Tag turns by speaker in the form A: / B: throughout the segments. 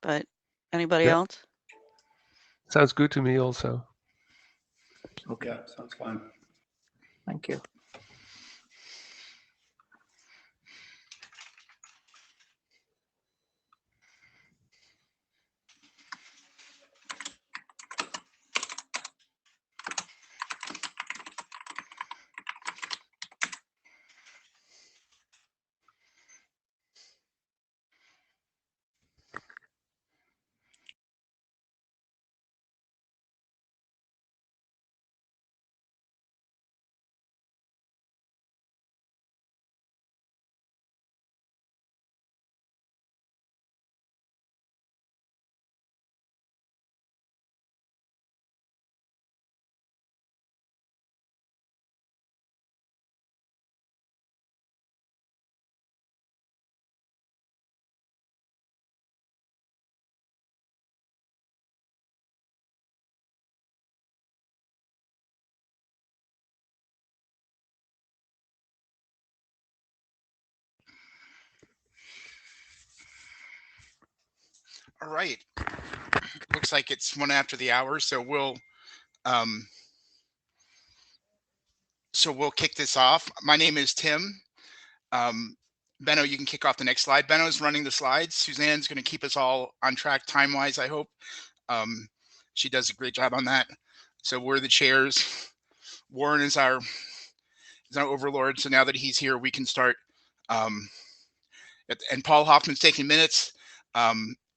A: but anybody
B: Yeah.
A: else?
B: Sounds good to me also.
C: Okay, sounds fine. Thank you.
D: All right. Looks like it's 1 after the hour, so we'll kick this off. My name is Tim. Benno, you can kick off the next slide. Benno's running the slides. Suzanne's going to keep us all on track time-wise, I hope. She does a great job on that. So we're the chairs. Warren is our overlord. So now that he's here, we can start. And Paul Hoffman's taking minutes.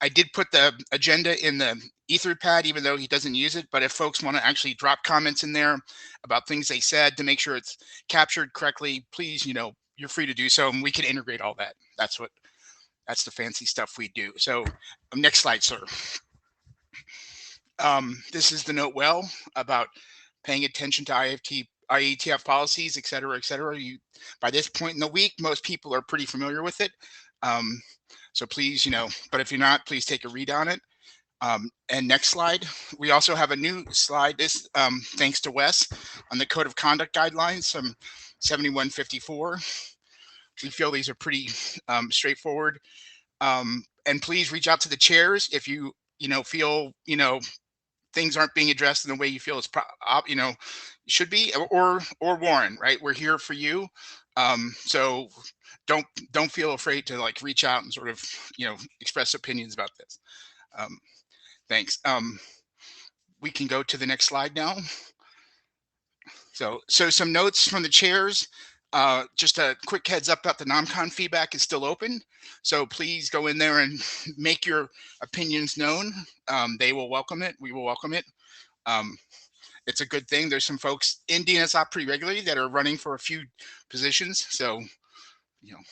D: I did put the agenda in the Etherpad, even though he doesn't use it. But if folks want to actually drop comments in there about things they said to make sure it's captured correctly, please, you're free to do so, and we can integrate all that. That's the fancy stuff we do. So next slide, sir. This is the note well about paying attention to IETF policies, et cetera, et cetera. By this point in the week, most people are pretty familiar with it. So please, but if you're not, please take a read on it. And next slide. We also have a new slide, this thanks to Wes, on the Code of Conduct Guidelines, 7154. We feel these are pretty straightforward. And please reach out to the chairs if you feel things aren't being addressed in the way you feel it's should be, or Warren, right? We're here for you. So don't feel afraid to reach out and sort of express opinions about this. Thanks. We can go to the next slide now. So some notes from the chairs. Just a quick heads up about the NomCon feedback is still open. So please go in there and make your opinions known. They will welcome it. We will welcome it. It's a good thing. There's some folks in DNSOP pretty regularly that are running for a few positions. So,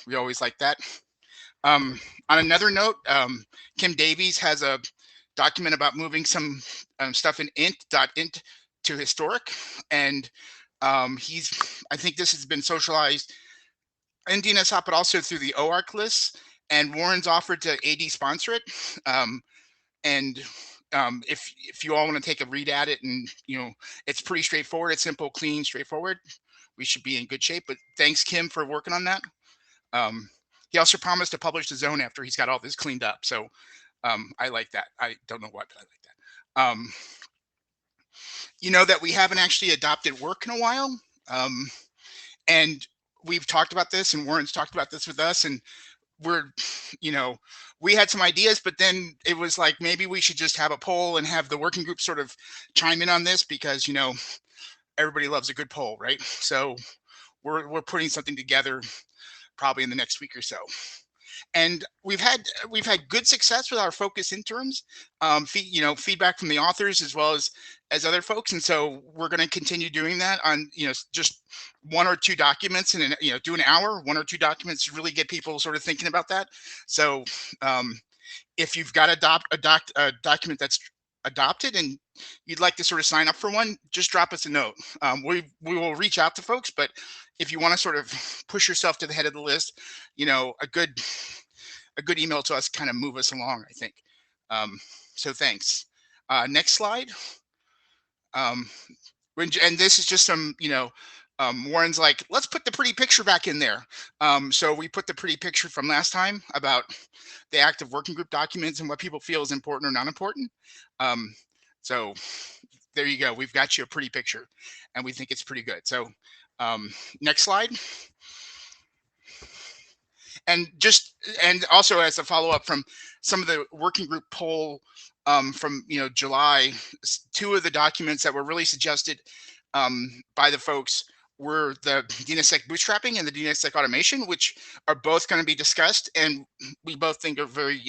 D: we always like that. On another note, Kim Davies has a document about moving some stuff in int.int to historic. And I think this has been socialized in DNSOP, but also through the OARC list. And Warren's offered to AD sponsor it. If you all want to take a read at it, and it's pretty straightforward, it's simple, clean, straightforward, we should be in good shape. But thanks, Kim, for working on that. He also promised to publish the zone after he's got all this cleaned up. So I like that. I don't know what, but I like that. That we haven't actually adopted work in a while. And we've talked about this, and Warren's talked about this with us, and we had some ideas, but then it was like, maybe we should just have a poll and have the working group sort of chime in on this, because, everybody loves a good poll, right? So we're putting something together probably in the next week or so. And we've had good success with our focus interims, feedback from the authors as well as other folks. And so we're going to continue doing that on, just 1 or 2 documents, and do an hour, 1 or 2 documents to really get people sort of thinking about that. So if you've got a document that's adopted and you'd like to sort of sign up for one, just drop us a note. We will reach out to folks, but if you want to sort of push yourself to the head of the list, a good email to us kind of move us along, I think. So thanks. Next slide. And this is just some, Warren's like, let's put the pretty picture back in there. So we put the pretty picture from last time about the active working group documents and what people feel is important or not important. So there you go. We've got you a pretty picture, and we think it's pretty good. So next slide. And also as a follow-up from some of the working group poll from July, 2 of the documents that were really suggested by the folks were the DNSSEC bootstrapping and the DNSSEC automation, which are both going to be discussed, and we both think are very,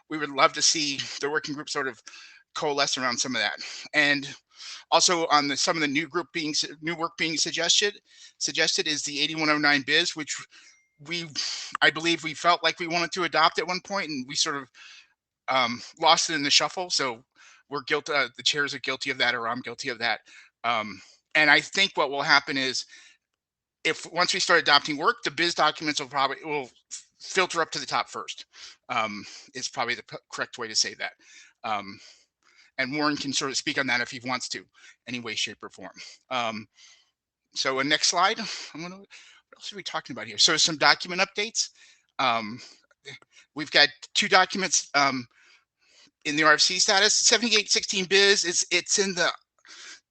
D: we would love to see the working group sort of coalesce around some of that. And also on some of the new work being suggested is the 8109 biz, which I believe we felt like we wanted to adopt at one point, and we sort of lost it in the shuffle. So we're guilty. The chairs are guilty of that, or I'm guilty of that. And I think what will happen is, once we start adopting work, the biz documents will filter up to the top first. Is probably the correct way to say that. And Warren can sort of speak on that if he wants to, any way, shape, or form. So next slide. What else are we talking about here? So some document updates. We've got 2 documents in the RFC status. 7816 biz, it's in the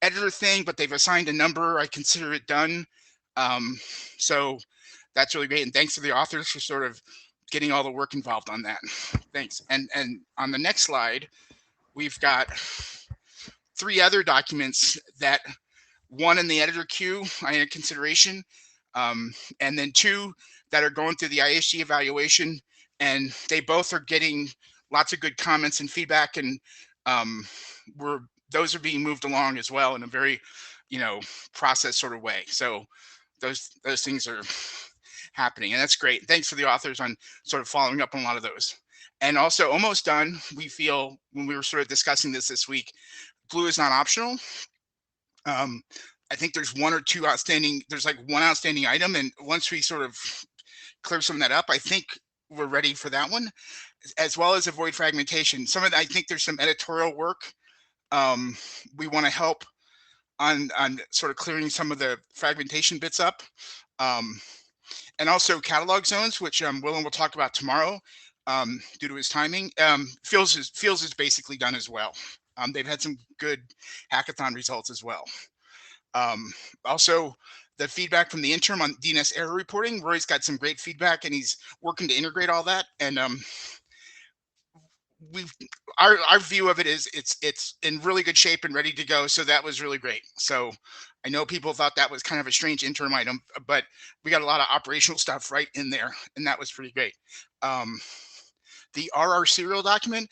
D: editor thing, but they've assigned a number. I consider it done. So that's really great. And thanks to the authors for sort of getting all the work involved on that. Thanks. And on the next slide, we've got 3 other documents that, one in the editor queue, I had consideration, and then 2 that are going through the IHG evaluation, and they both are getting lots of good comments and feedback, and those are being moved along as well in a very, process sort of way. So those things are happening, and that's great. Thanks for the authors on sort of following up on a lot of those. And also almost done, we feel, when we were sort of discussing this week, glue is not optional. I think there's 1 or 2 outstanding, there's like 1 outstanding item, and once we sort of clear some of that up, I think we're ready for that one, as well as avoid fragmentation. I think there's some editorial work we want to help on sort of clearing some of the fragmentation bits up, and also catalog zones, which Willem will talk about tomorrow due to his timing. Fields is basically done as well. They've had some good hackathon results as well. Also, the feedback from the interim on DNS error reporting, Roy's got some great feedback, and he's working to integrate all that. And our view of it is it's in really good shape and ready to go. So that was really great. So I know people thought that was kind of a strange interim item, but we got a lot of operational stuff right in there, and that was pretty great. The RR serial document,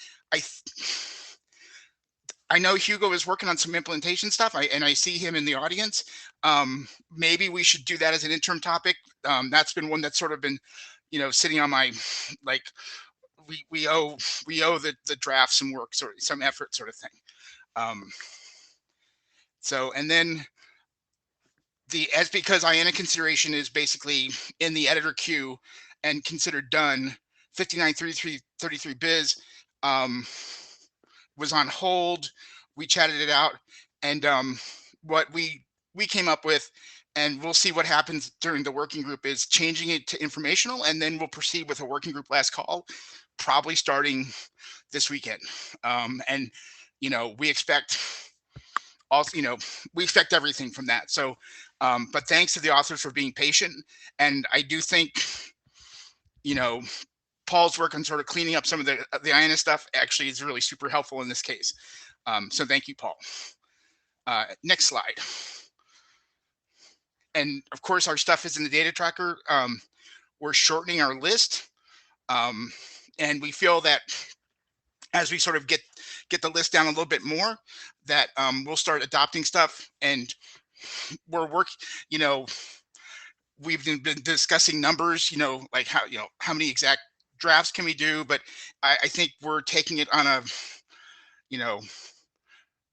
D: I know Hugo is working on some implementation stuff, and I see him in the audience. Maybe we should do that as an interim topic. That's been one that's sort of been, sitting on my, like, we owe the draft some work, some effort, sort of thing. So, and then because IANA consideration is basically in the editor queue and considered done, 593333 biz was on hold. We chatted it out, and what we came up with, and we'll see what happens during the working group, is changing it to informational, and then we'll proceed with a working group last call, probably starting this weekend. And we expect everything from that. So, but thanks to the authors for being patient, and I do think, Paul's work on sort of cleaning up some of the IANA stuff actually is really super helpful in this case. So thank you, Paul. Next slide. And of course, our stuff is in the data tracker. We're shortening our list. And we feel that as we sort of get the list down a little bit more, that we'll start adopting stuff. And we're we've been discussing numbers, like how many exact drafts can we do, but I think we're taking it on a,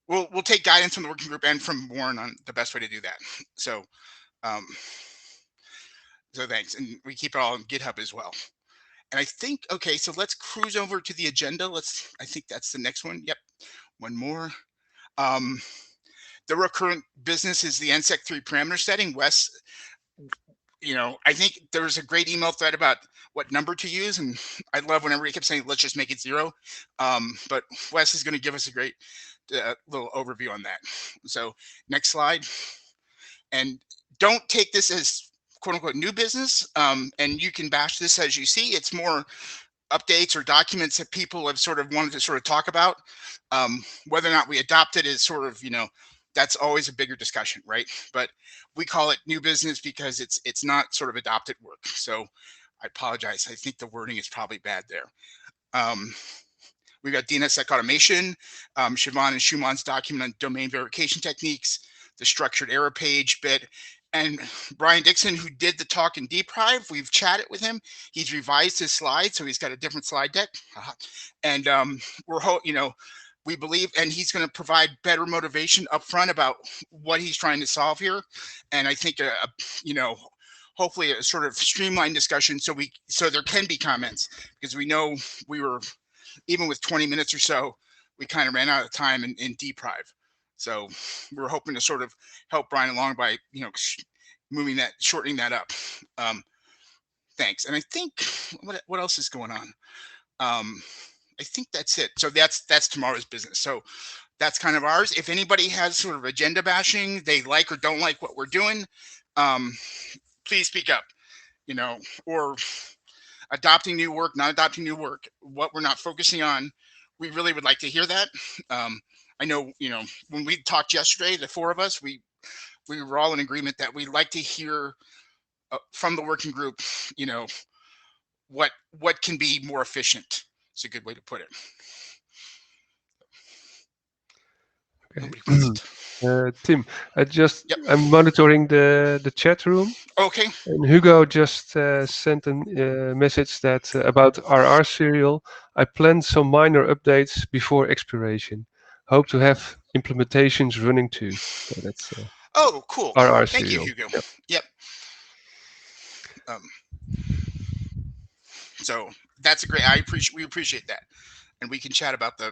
D: we'll take guidance from the working group and from Warren on the best way to do that. So, so thanks. And we keep it all on GitHub as well. And I think, okay, so let's cruise over to the agenda. I think that's the next one. Yep. One more. the recurrent business is the NSEC3 parameter setting. Wes, I think there was a great email thread about what number to use, and I love when everybody kept saying, let's just make it 0. But Wes is going to give us a great little overview on that. So next slide. And don't take this as quote unquote new business. And you can bash this as you see. It's more updates or documents that people have sort of wanted to sort of talk about. Whether or not we adopt it is sort of, that's always a bigger discussion, right? But we call it new business because it's not sort of adopted work. So I apologize. I think the wording is probably bad there. We've got DNSSEC automation, Siobhan and Schumann's document on domain verification techniques, the structured error page bit, and Brian Dixon, who did the talk in Deprive, we've chatted with him. He's revised his slides, so he's got a different slide deck. And we believe, and he's going to provide better motivation up front about what he's trying to solve here. And I think, hopefully a sort of streamlined discussion so there can be comments, because we know we were, even with 20 minutes or so, we kind of ran out of time in Deprive. So we're hoping to sort of help Brian along by, shortening that up. Thanks. And I think, what else is going on? I think that's it. So that's tomorrow's business. So that's kind of ours. If anybody has sort of agenda bashing, they like or don't like what we're doing, please speak up, or adopting new work, not adopting new work, what we're not focusing on. We really would like to hear that. I know, when we talked yesterday, the 4 of us, we were all in agreement that we'd like to hear from the working group, what can be more efficient. It's a good way to put it.
B: Okay. Tim,
D: Yep.
B: I'm monitoring the chat room.
D: Okay.
B: And Hugo just sent a message that about RR serial. I planned some minor updates before expiration. Hope to have implementations running too. So that's
D: oh, cool.
B: RR
D: Thank
B: serial.
D: you, Hugo. Yep. So that's a great. We appreciate that, and we can chat about the,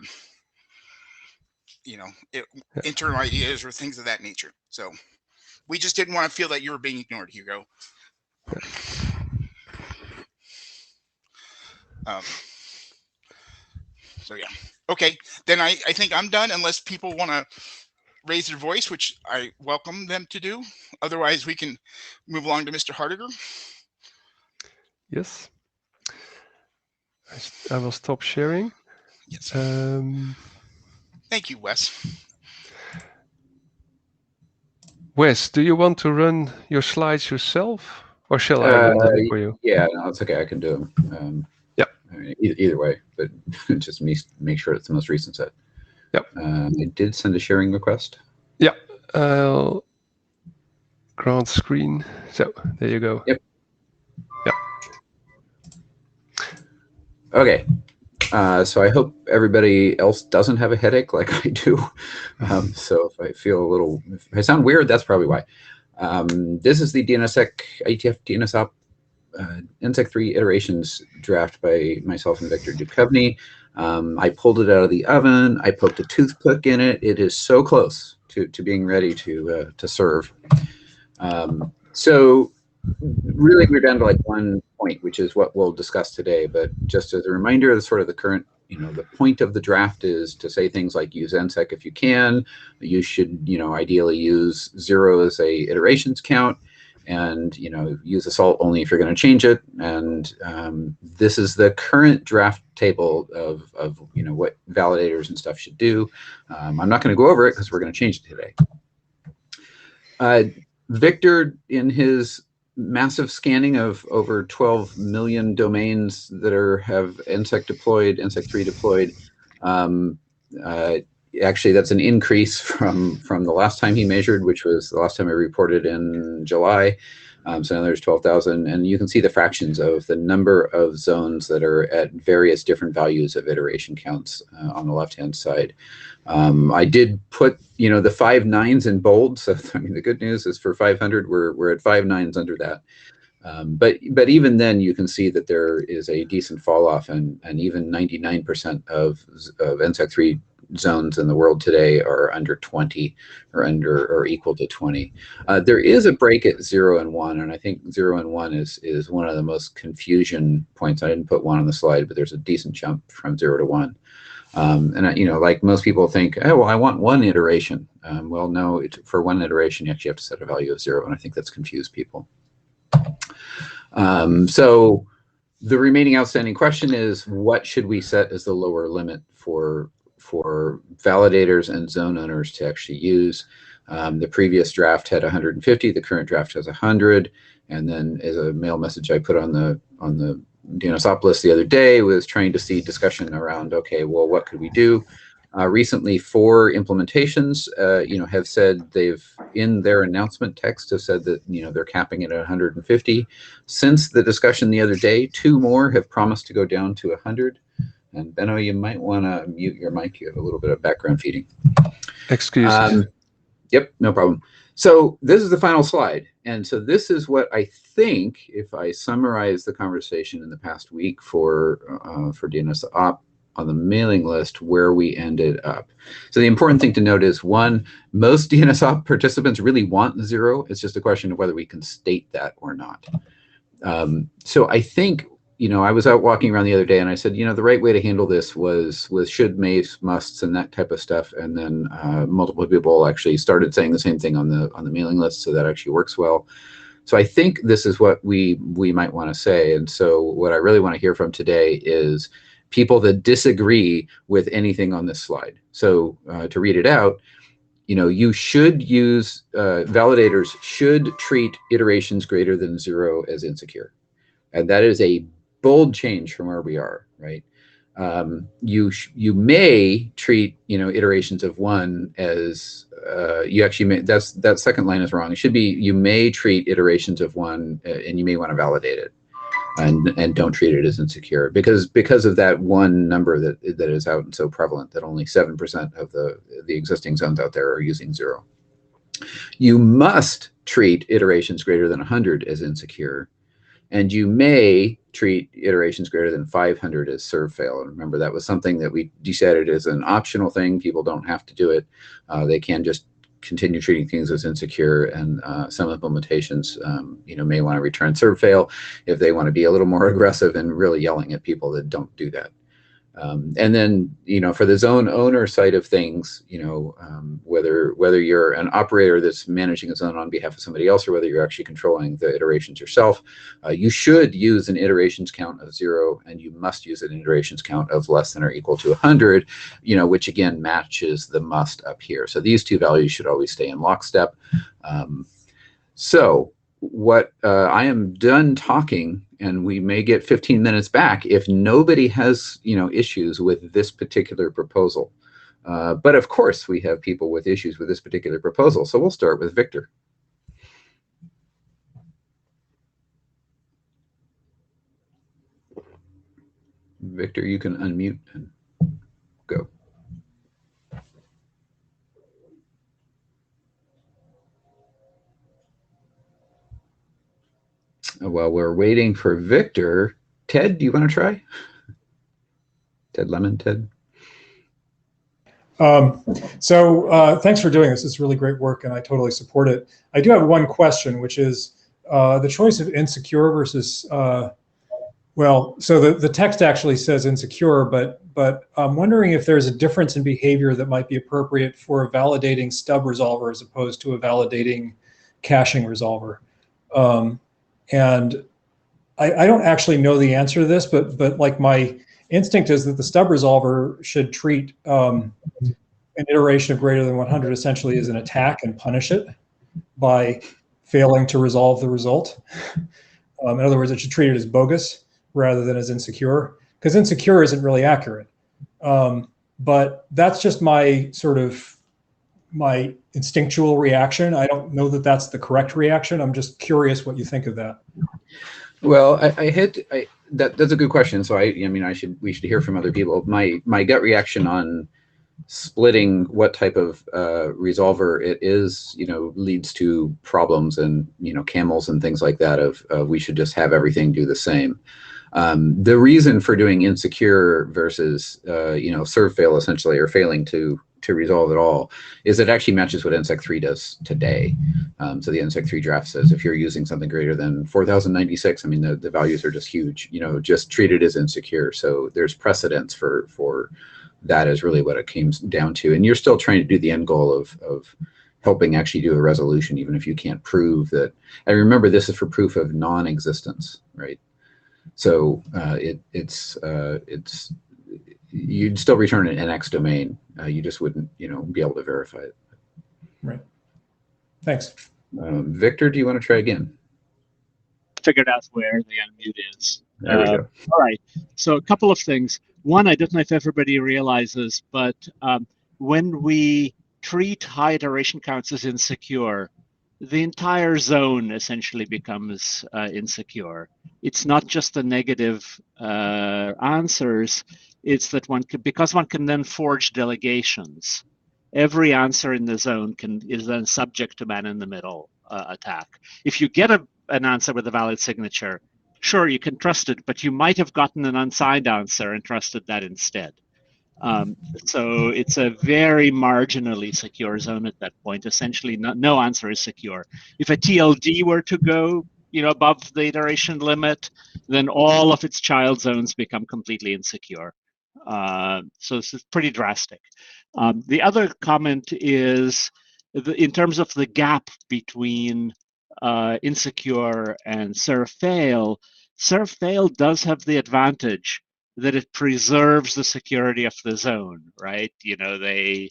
D: internal ideas or things of that nature. So we just didn't want to feel that you were being ignored, Hugo. So yeah. Okay. Then I think I'm done, unless people want to raise their voice, which I welcome them to do. Otherwise, we can move along to Mr. Hardiger.
B: Yes. I will stop sharing.
D: Yes. Thank you, Wes.
B: Wes, do you want to run your slides yourself, or shall I run them for you?
A: Yeah, no, it's okay. I can do them.
B: Yep.
A: I mean, either way, but just make sure it's the most recent set.
B: Yep.
A: I did send a sharing request.
B: Yeah. Grant screen. So there you go.
A: Yep.
B: Yep.
A: Okay. So I hope everybody else doesn't have a headache like I do. So if I feel if I sound weird, that's probably why. This is the DNSSEC IETF DNSOP NSEC3 iterations draft by myself and Victor Duchovny. I pulled it out of the oven. I poked a toothpick in it. It is so close to being ready to serve. So really, we're down to like one point, which is what we'll discuss today. But just as a reminder, the current, the point of the draft is to say things like use NSEC if you can. You should, ideally use 0 as a iterations count, and use assault only if you're going to change it. And this is the current draft table of what validators and stuff should do. I'm not going to go over it because we're going to change it today. Victor, in his massive scanning of over 12 million domains that have NSEC3 deployed. Actually, that's an increase from the last time he measured, which was the last time I reported in July. So now there's 12,000, and you can see the fractions of the number of zones that are at various different values of iteration counts on the left-hand side. I did put, the 5 nines in bold. So, I mean, the good news is for 500, we're at 5 nines under that. But even then, you can see that there is a decent fall off, and even 99% of NSEC3 zones in the world today are under 20 or equal to 20. There is a break at 0 and 1, and I think 0 and 1 is one of the most confusion points. I didn't put 1 on the slide, but there's a decent jump from 0 to 1. And like most people think, oh, well, I want 1 iteration. Well, no, for 1 iteration, you actually have to set a value of 0, and I think that's confused people. So the remaining outstanding question is, what should we set as the lower limit for validators and zone owners to actually use? The previous draft had 150. The current draft has 100. And then, as a mail message I put on the DNSOP list the other day, was trying to see discussion around, okay, well, what could we do? Recently, 4 implementations, have said they've, in their announcement text, have said that, they're capping it at 150. Since the discussion the other day, 2 more have promised to go down to 100. And Benno, you might want to mute your mic. You have a little bit of background feeding.
B: Excuses.
A: Yep, no problem. So this is the final slide. And so this is what I think, if I summarize the conversation in the past week for DNSOP on the mailing list, where we ended up. So the important thing to note is, 1, most DNSOP participants really want 0. It's just a question of whether we can state that or not. So I think, I was out walking around the other day and I said, the right way to handle this was should, mays, musts, and that type of stuff. And then multiple people actually started saying the same thing on the mailing list, so that actually works well. So I think this is what we might want to say. And so what I really want to hear from today is people that disagree with anything on this slide. So to read it out, you should use, validators should treat iterations greater than 0 as insecure. And that is a bold change from where we are, right? You may treat, iterations of 1 as, you actually may, that second line is wrong. It should be, you may treat iterations of 1 and you may want to validate it. And don't treat it as insecure, because of that one number that is out and so prevalent, that only 7% of the existing zones out there are using 0. You must treat iterations greater than 100 as insecure, and you may treat iterations greater than 500 as serve fail. And remember, that was something that we decided as an optional thing. People don't have to do it. They can just continue treating things as insecure, and some implementations, may want to return serve fail if they want to be a little more aggressive and really yelling at people that don't do that. And then, for the zone owner side of things, whether you're an operator that's managing a zone on behalf of somebody else, or whether you're actually controlling the iterations yourself, you should use an iterations count of 0, and you must use an iterations count of less than or equal to 100, which again matches the must up here. So these 2 values should always stay in lockstep. So what I am done talking, and we may get 15 minutes back if nobody has issues with this particular proposal. But of course we have people with issues with this particular proposal, so we'll start with Victor. Victor, you can unmute and go. While we're waiting for Victor, Ted, do you want to try? Ted Lemon, Ted.
E: Thanks for doing this. It's really great work, and I totally support it. I do have one question, which is the choice of insecure versus, so the text actually says insecure, but I'm wondering if there's a difference in behavior that might be appropriate for a validating stub resolver as opposed to a validating caching resolver. And I don't actually know the answer to this, but like my instinct is that the stub resolver should treat an iteration of greater than 100 essentially as an attack and punish it by failing to resolve the result. In other words, it should treat it as bogus rather than as insecure, because insecure isn't really accurate. But that's just my my instinctual reaction. I don't know that that's the correct reaction. I'm just curious what you think of that.
A: Well, that's a good question. So we should hear from other people. My gut reaction on splitting what type of resolver it is, leads to problems and camels and things like that. We should just have everything do the same. The reason for doing insecure versus serve fail essentially, or failing to resolve at all, is it actually matches what NSEC 3 does today. So the NSEC 3 draft says if you're using something greater than 4096, I mean the values are just huge. Just treat it as insecure. So there's precedence for that is really what it came down to. And you're still trying to do the end goal of helping actually do a resolution, even if you can't prove that. And remember, this is for proof of non-existence, right? So you'd still return an NX domain. You just wouldn't, be able to verify it.
E: Right. Thanks.
A: Victor, do you want to try again?
F: Figured out where the unmute is.
A: There we go.
F: All right. So a couple of things. One, I don't know if everybody realizes, but when we treat high iteration counts as insecure, the entire zone essentially becomes insecure. It's not just the negative answers. It's that because one can then forge delegations. Every answer in the zone is then subject to man-in-the-middle attack. If you get an answer with a valid signature, sure, you can trust it, but you might have gotten an unsigned answer and trusted that instead. So it's a very marginally secure zone at that point. Essentially, no answer is secure. If a TLD were to go, above the iteration limit, then all of its child zones become completely insecure. So this is pretty drastic. The other comment is, in terms of the gap between insecure and serve-fail, serve-fail does have the advantage that it preserves the security of the zone, right? They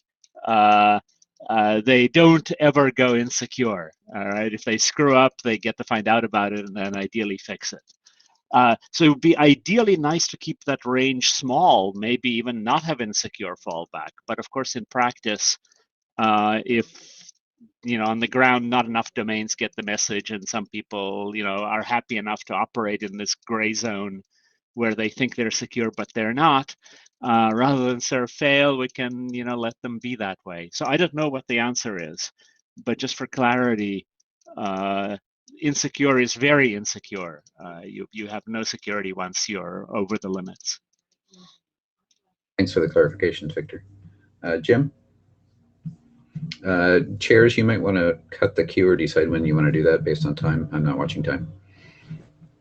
F: don't ever go insecure, all right? If they screw up, they get to find out about it and then ideally fix it. So it would be ideally nice to keep that range small, maybe even not have insecure fallback. But of course, in practice, if on the ground, not enough domains get the message, and some people, are happy enough to operate in this gray zone where they think they're secure, but they're not. Rather than serve-fail, we can, let them be that way. So I don't know what the answer is, but just for clarity, insecure is very insecure. You have no security once you're over the limits.
A: Thanks for the clarifications, Victor. Jim? Chairs, you might want to cut the queue or decide when you want to do that based on time. I'm not watching time.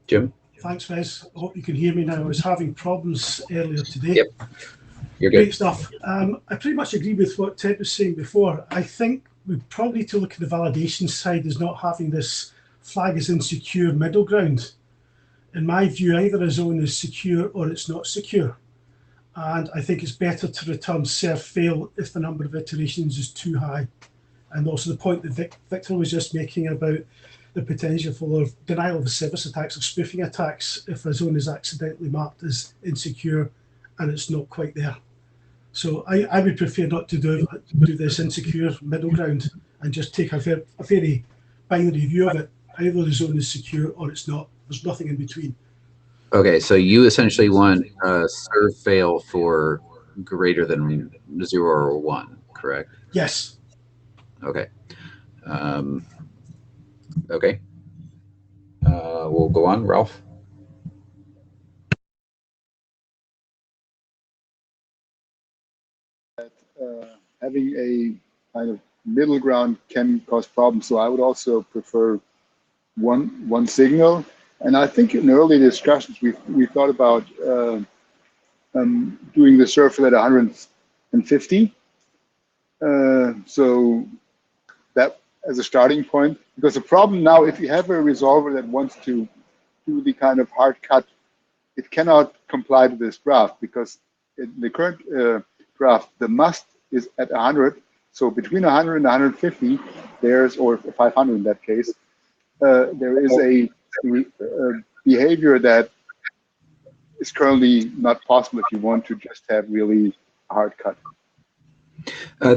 A: Jim?
G: Thanks, Wes. I hope you can hear me now. I was having problems earlier today.
A: Yep, you're good.
G: Great stuff. I pretty much agree with what Ted was saying before. I think we probably need to look at the validation side as not having this flag as insecure middle ground. In my view, either a zone is secure or it's not secure. And I think it's better to return serve-fail if the number of iterations is too high. And also the point that Victor was just making about the potential for denial of service attacks or spoofing attacks if a zone is accidentally marked as insecure and it's not quite there. So I would prefer not to do this insecure middle ground and just take a very binary view of it. Either the zone is secure or it's not. There's nothing in between.
A: Okay, so you essentially want serve-fail for greater than 0 or 1, correct?
G: Yes.
A: Okay. Okay. We'll go on. Ralph?
H: Having a kind of middle ground can cause problems. So I would also prefer one signal. And I think in early discussions, we thought about doing the serve-fail at 150. So that as a starting point, because the problem now, if you have a resolver that wants to do the kind of hard cut, it cannot comply to this draft because in the current draft, the must is at 100. So between 100 and 150, or 500 in that case, there is a behavior that is currently not possible if you want to just have really a hard cut.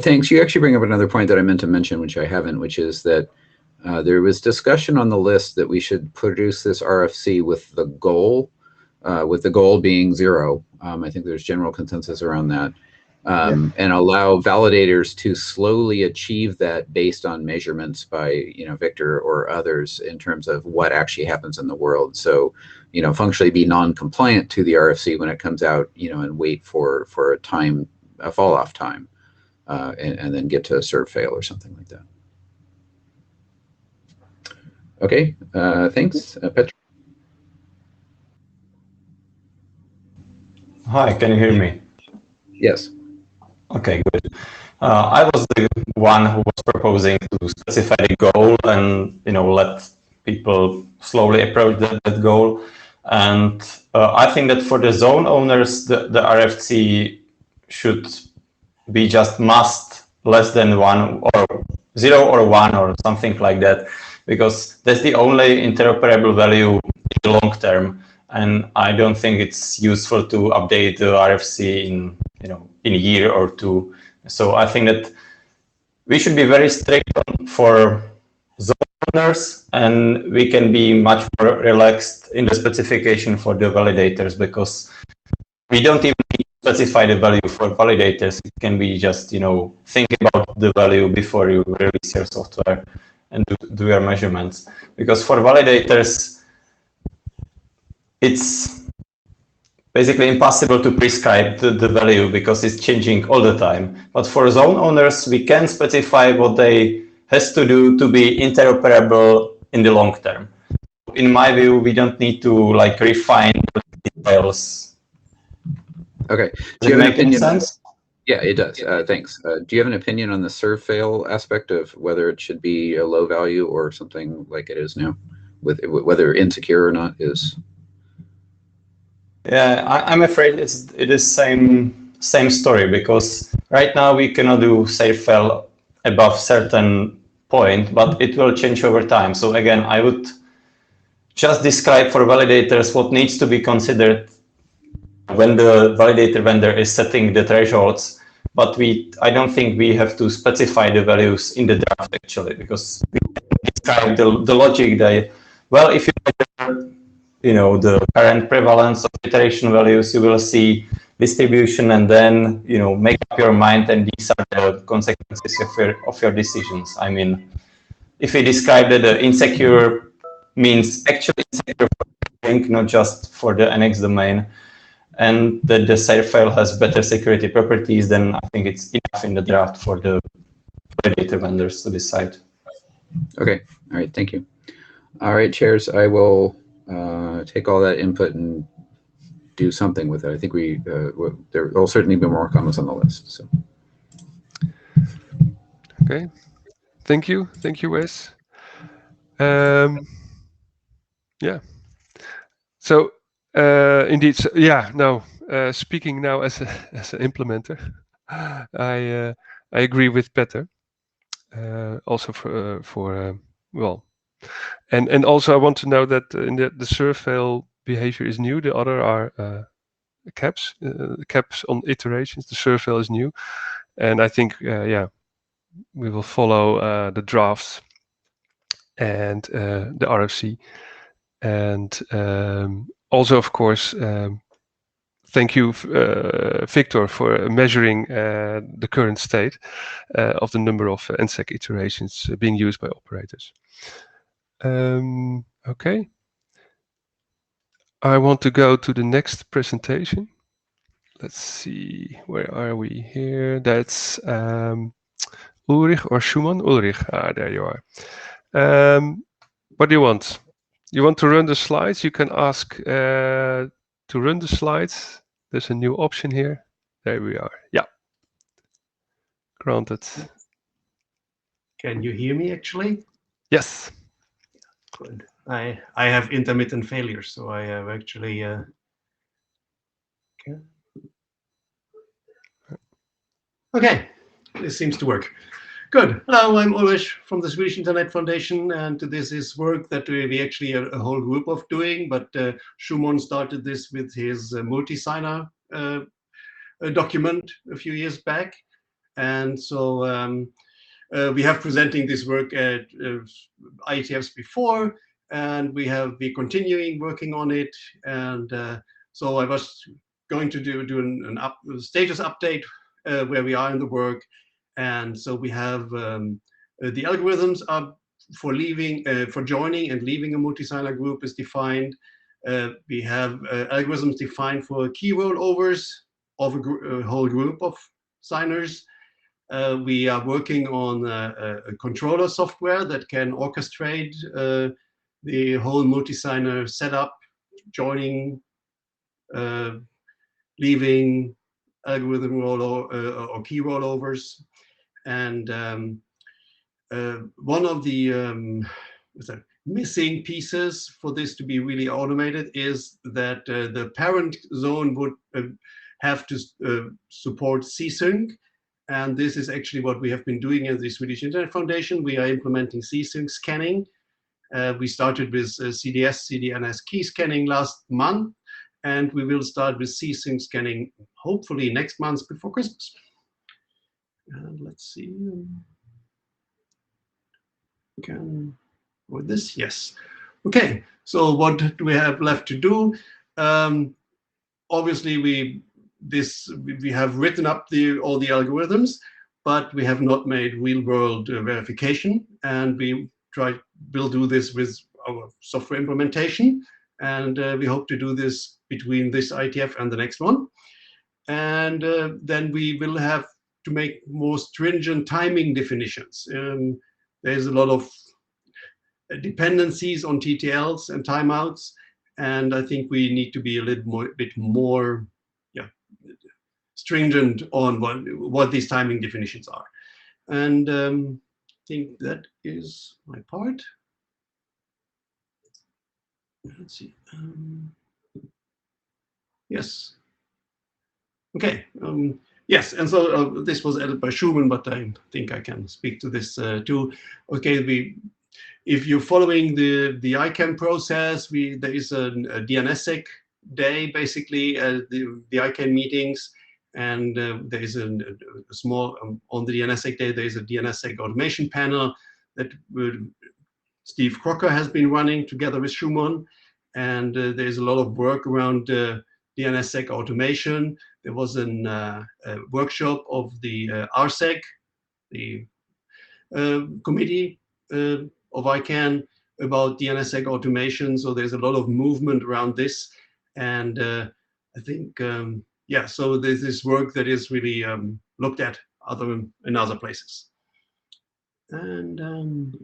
A: Thanks. You actually bring up another point that I meant to mention, which I haven't, which is that there was discussion on the list that we should produce this RFC with the goal being 0. I think there's general consensus around that. and allow validators to slowly achieve that based on measurements by Victor or others in terms of what actually happens in the world. So functionally be non-compliant to the RFC when it comes out, and wait for a fall off time, and then get to a serve fail or something like that. Okay, thanks, Petra.
I: Hi, can you hear me?
A: Yes.
I: Okay, good. I was the one who was proposing to specify the goal and let people slowly approach that goal. And I think that for the zone owners, the RFC should be just must less than 1 or 0 or 1 or something like that, because that's the only interoperable value in the long term. And I don't think it's useful to update the RFC in a year or two. So I think that we should be very strict for zone owners, and we can be much more relaxed in the specification for the validators, because we don't even need to specify the value for validators. It can be just think about the value before you release your software and do your measurements. Because for validators, it's basically impossible to prescribe the value because it's changing all the time. But for zone owners, we can specify what they has to do to be interoperable in the long term. In my view, we don't need to refine the details.
A: Okay.
I: Does it make any sense?
A: Yeah, it does. Thanks. Do you have an opinion on the serve fail aspect of whether it should be a low value or something like it is now, with whether insecure or not is?
I: Yeah, I'm afraid it is same story, because right now we cannot do serve fail above certain point, but it will change over time. So again, I would just describe for validators what needs to be considered when the validator vendor is setting the thresholds. But I don't think we have to specify the values in the draft actually, because we can describe the logic that, well, if you the current prevalence of iteration values, you will see distribution, and then make up your mind, and these are the consequences of your decisions. I mean, if we describe that the insecure means actually insecure for everything, not just for the NX domain, and that the serve fail has better security properties, then I think it's enough in the draft for the validator vendors to decide.
A: Okay. All right. Thank you. All right, chairs. I will take all that input and do something with it. I think there will certainly be more comments on the list. So.
B: Okay. Thank you, Wes. Yeah. So indeed, speaking now as an implementer, I agree with Petter. Also for and also I want to know that in the serve fail behavior is new. The other are caps on iterations. The serve fail is new, and I think we will follow the drafts and the RFC, and also of course thank you, Victor, for measuring the current state of the number of NSEC iterations being used by operators. Okay. I want to go to the next presentation. Let's see, where are we here? That's Ulrich or Schumann? Ulrich, there you are. What do you want? You want to run the slides? You can ask to run the slides. There's a new option here. There we are. Yeah. Granted.
J: Can you hear me actually?
B: Yes.
J: Good. I have intermittent failures, so I have actually okay, this seems to work. Good. Hello, I'm Ulrich from the Swedish Internet Foundation, and this is work that we actually a whole group of doing, but Schumann started this with his multi-signer document a few years back, and so we have presenting this work at IETFs before, and we're continuing working on it, and so I was going to do a status update where we are in the work. And so we have the algorithms are for leaving, for joining and leaving a multi-signer group is defined. We have algorithms defined for key rollovers of a whole group of signers. We are working on a controller software that can orchestrate the whole multi-signer setup, joining, leaving, algorithm rollover or key rollovers. And one of the missing pieces for this to be really automated is that the parent zone would have to support CSync. And this is actually what we have been doing at the Swedish Internet Foundation. We are implementing CSync scanning. We started with CDS, CDNS key scanning last month, and we will start with CSync scanning hopefully next month before Christmas. And let's see. We can with this, yes. Okay, so what do we have left to do? Obviously, we have written up all the algorithms, but we have not made real-world verification, and we'll do this with our software implementation, and we hope to do this between this IETF and the next one. And then we will have to make more stringent timing definitions. There's a lot of dependencies on TTLs and timeouts, and I think we need to be a bit more stringent on what these timing definitions are. And I think that is my part. Let's see. Yes. Okay. Yes, and so this was added by Schumann, but I think I can speak to this too. Okay, if you're following the ICANN process, there is a DNSSEC day, basically, the ICANN meetings, and there is a small, on the DNSSEC day, there is a DNSSEC automation panel that Steve Crocker has been running together with Schumann, and there's a lot of work around DNSSEC automation. There was a workshop of the RSEC, the committee of ICANN, about DNSSEC automation. So there's a lot of movement around this. And I think, yeah, so there's this work that is really looked at in other places. And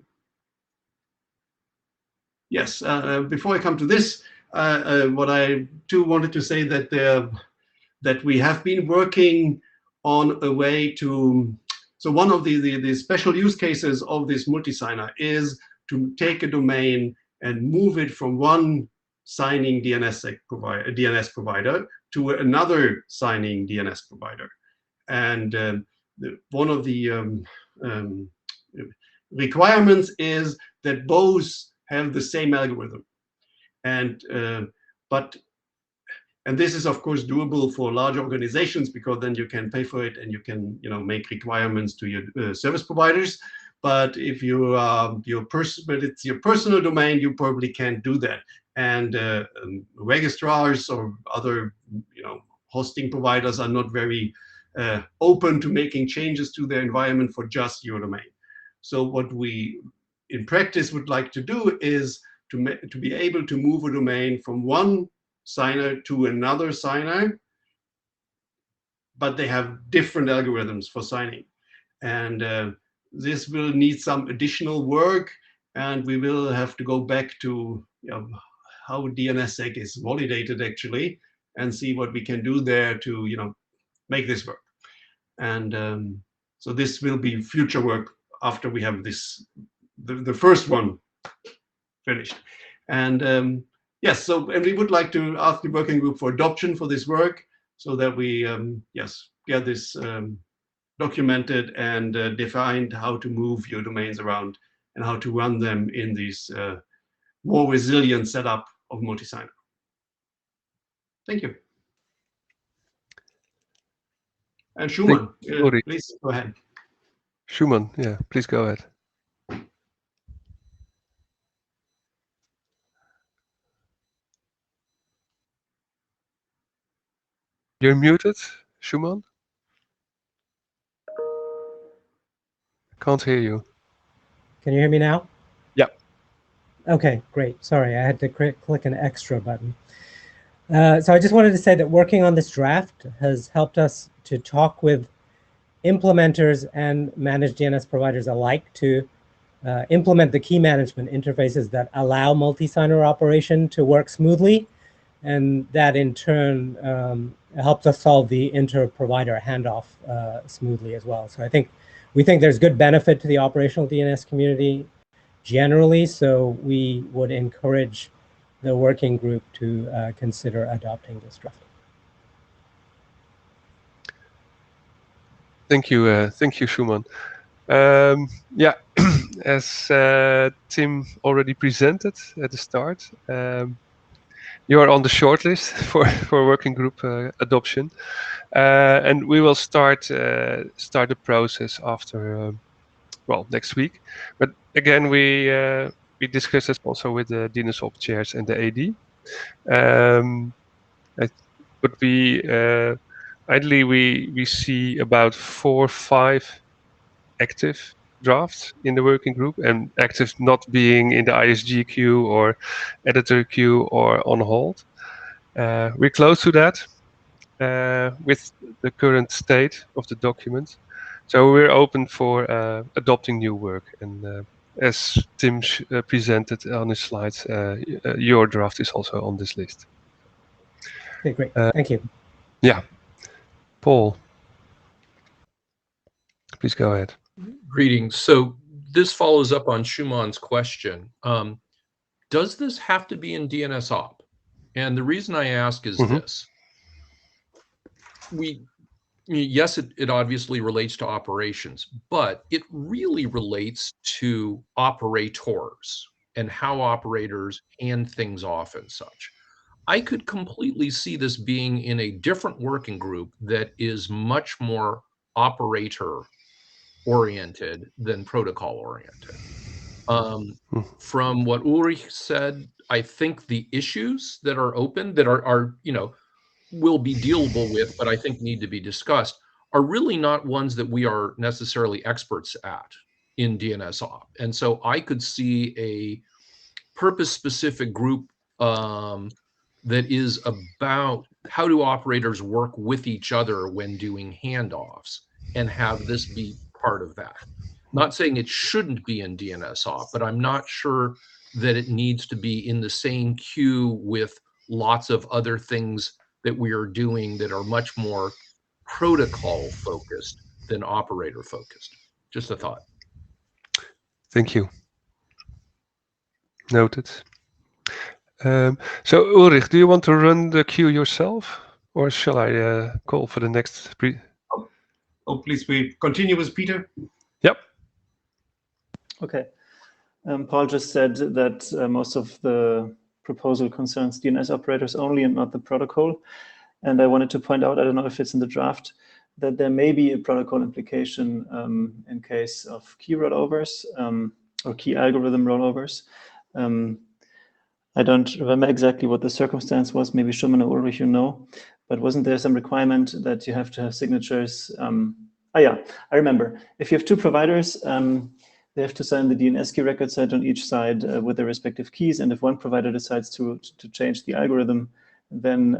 J: yes, before I come to this, what I too wanted to say that we have been working on a way to, so one of the special use cases of this multi-signer is to take a domain and move it from one signing DNS provider to another signing DNS provider. And one of the requirements is that both have the same algorithm. And this is of course doable for large organizations, because then you can pay for it and you can make requirements to your service providers. But if it's your personal domain, you probably can't do that. And registrars or other hosting providers are not very open to making changes to their environment for just your domain. So what we in practice would like to do is to be able to move a domain from one signer to another signer, but they have different algorithms for signing. And this will need some additional work, and we will have to go back to how DNSSEC is validated actually, and see what we can do there to make this work. And so this will be future work after we have the first one finished. And yes, so, and we would like to ask the working group for adoption for this work, so that we yes, get this documented and defined how to move your domains around and how to run them in this more resilient setup of multi-signer. Thank you. And Schumann, please go ahead.
B: Schumann, yeah, please go ahead. You're muted, Schumann? Can't hear you.
K: Can you hear me now?
B: Yeah.
K: Okay, great. Sorry, I had to click an extra button. So I just wanted to say that working on this draft has helped us to talk with implementers and managed DNS providers alike to implement the key management interfaces that allow multi-signer operation to work smoothly. And that in turn helps us solve the inter-provider handoff smoothly as well. So we think there's good benefit to the operational DNS community generally, so we would encourage the working group to consider adopting this draft.
B: Thank you, Schumann. Yeah, as Tim already presented at the start, you are on the shortlist for working group adoption, and we will start the process after next week. But again, we discussed this also with the DNSOP chairs and the AD. But ideally we see about 4 or 5 active drafts in the working group, and active not being in the ISG queue or editor queue or on hold. We're close to that with the current state of the document. So we're open for adopting new work. And as Tim presented on his slides, your draft is also on this list.
K: Okay, great. Thank you.
B: Yeah. Paul, please go ahead.
L: Greetings. So this follows up on Schumann's question. Does this have to be in DNSOP? And the reason I ask is this. Yes, it obviously relates to operations, but it really relates to operators and how operators hand things off and such. I could completely see this being in a different working group that is much more operator oriented than protocol oriented. From what Ulrich said, I think the issues that are open that are will be dealable with, but I think need to be discussed, are really not ones that we are necessarily experts at in DNSOP. And so I could see a purpose-specific group that is about how do operators work with each other when doing handoffs, and have this be part of that. Not saying it shouldn't be in DNSOP, but I'm not sure that it needs to be in the same queue with lots of other things that we are doing that are much more protocol focused than operator focused. Just a thought.
B: Thank you. Noted. So Ulrich, do you want to run the queue yourself, or shall I call for the next?
J: Oh, please, we continue with Peter.
B: Yep.
M: Okay. Paul just said that most of the proposal concerns DNS operators only and not the protocol. And I wanted to point out, I don't know if it's in the draft, that there may be a protocol implication in case of key rollovers or key algorithm rollovers. I don't remember exactly what the circumstance was. Maybe Schumann or Ulrich, but wasn't there some requirement that you have to have signatures? Yeah, I remember. If you have 2 providers, they have to sign the DNS key record set on each side with their respective keys. And if one provider decides to change the algorithm, then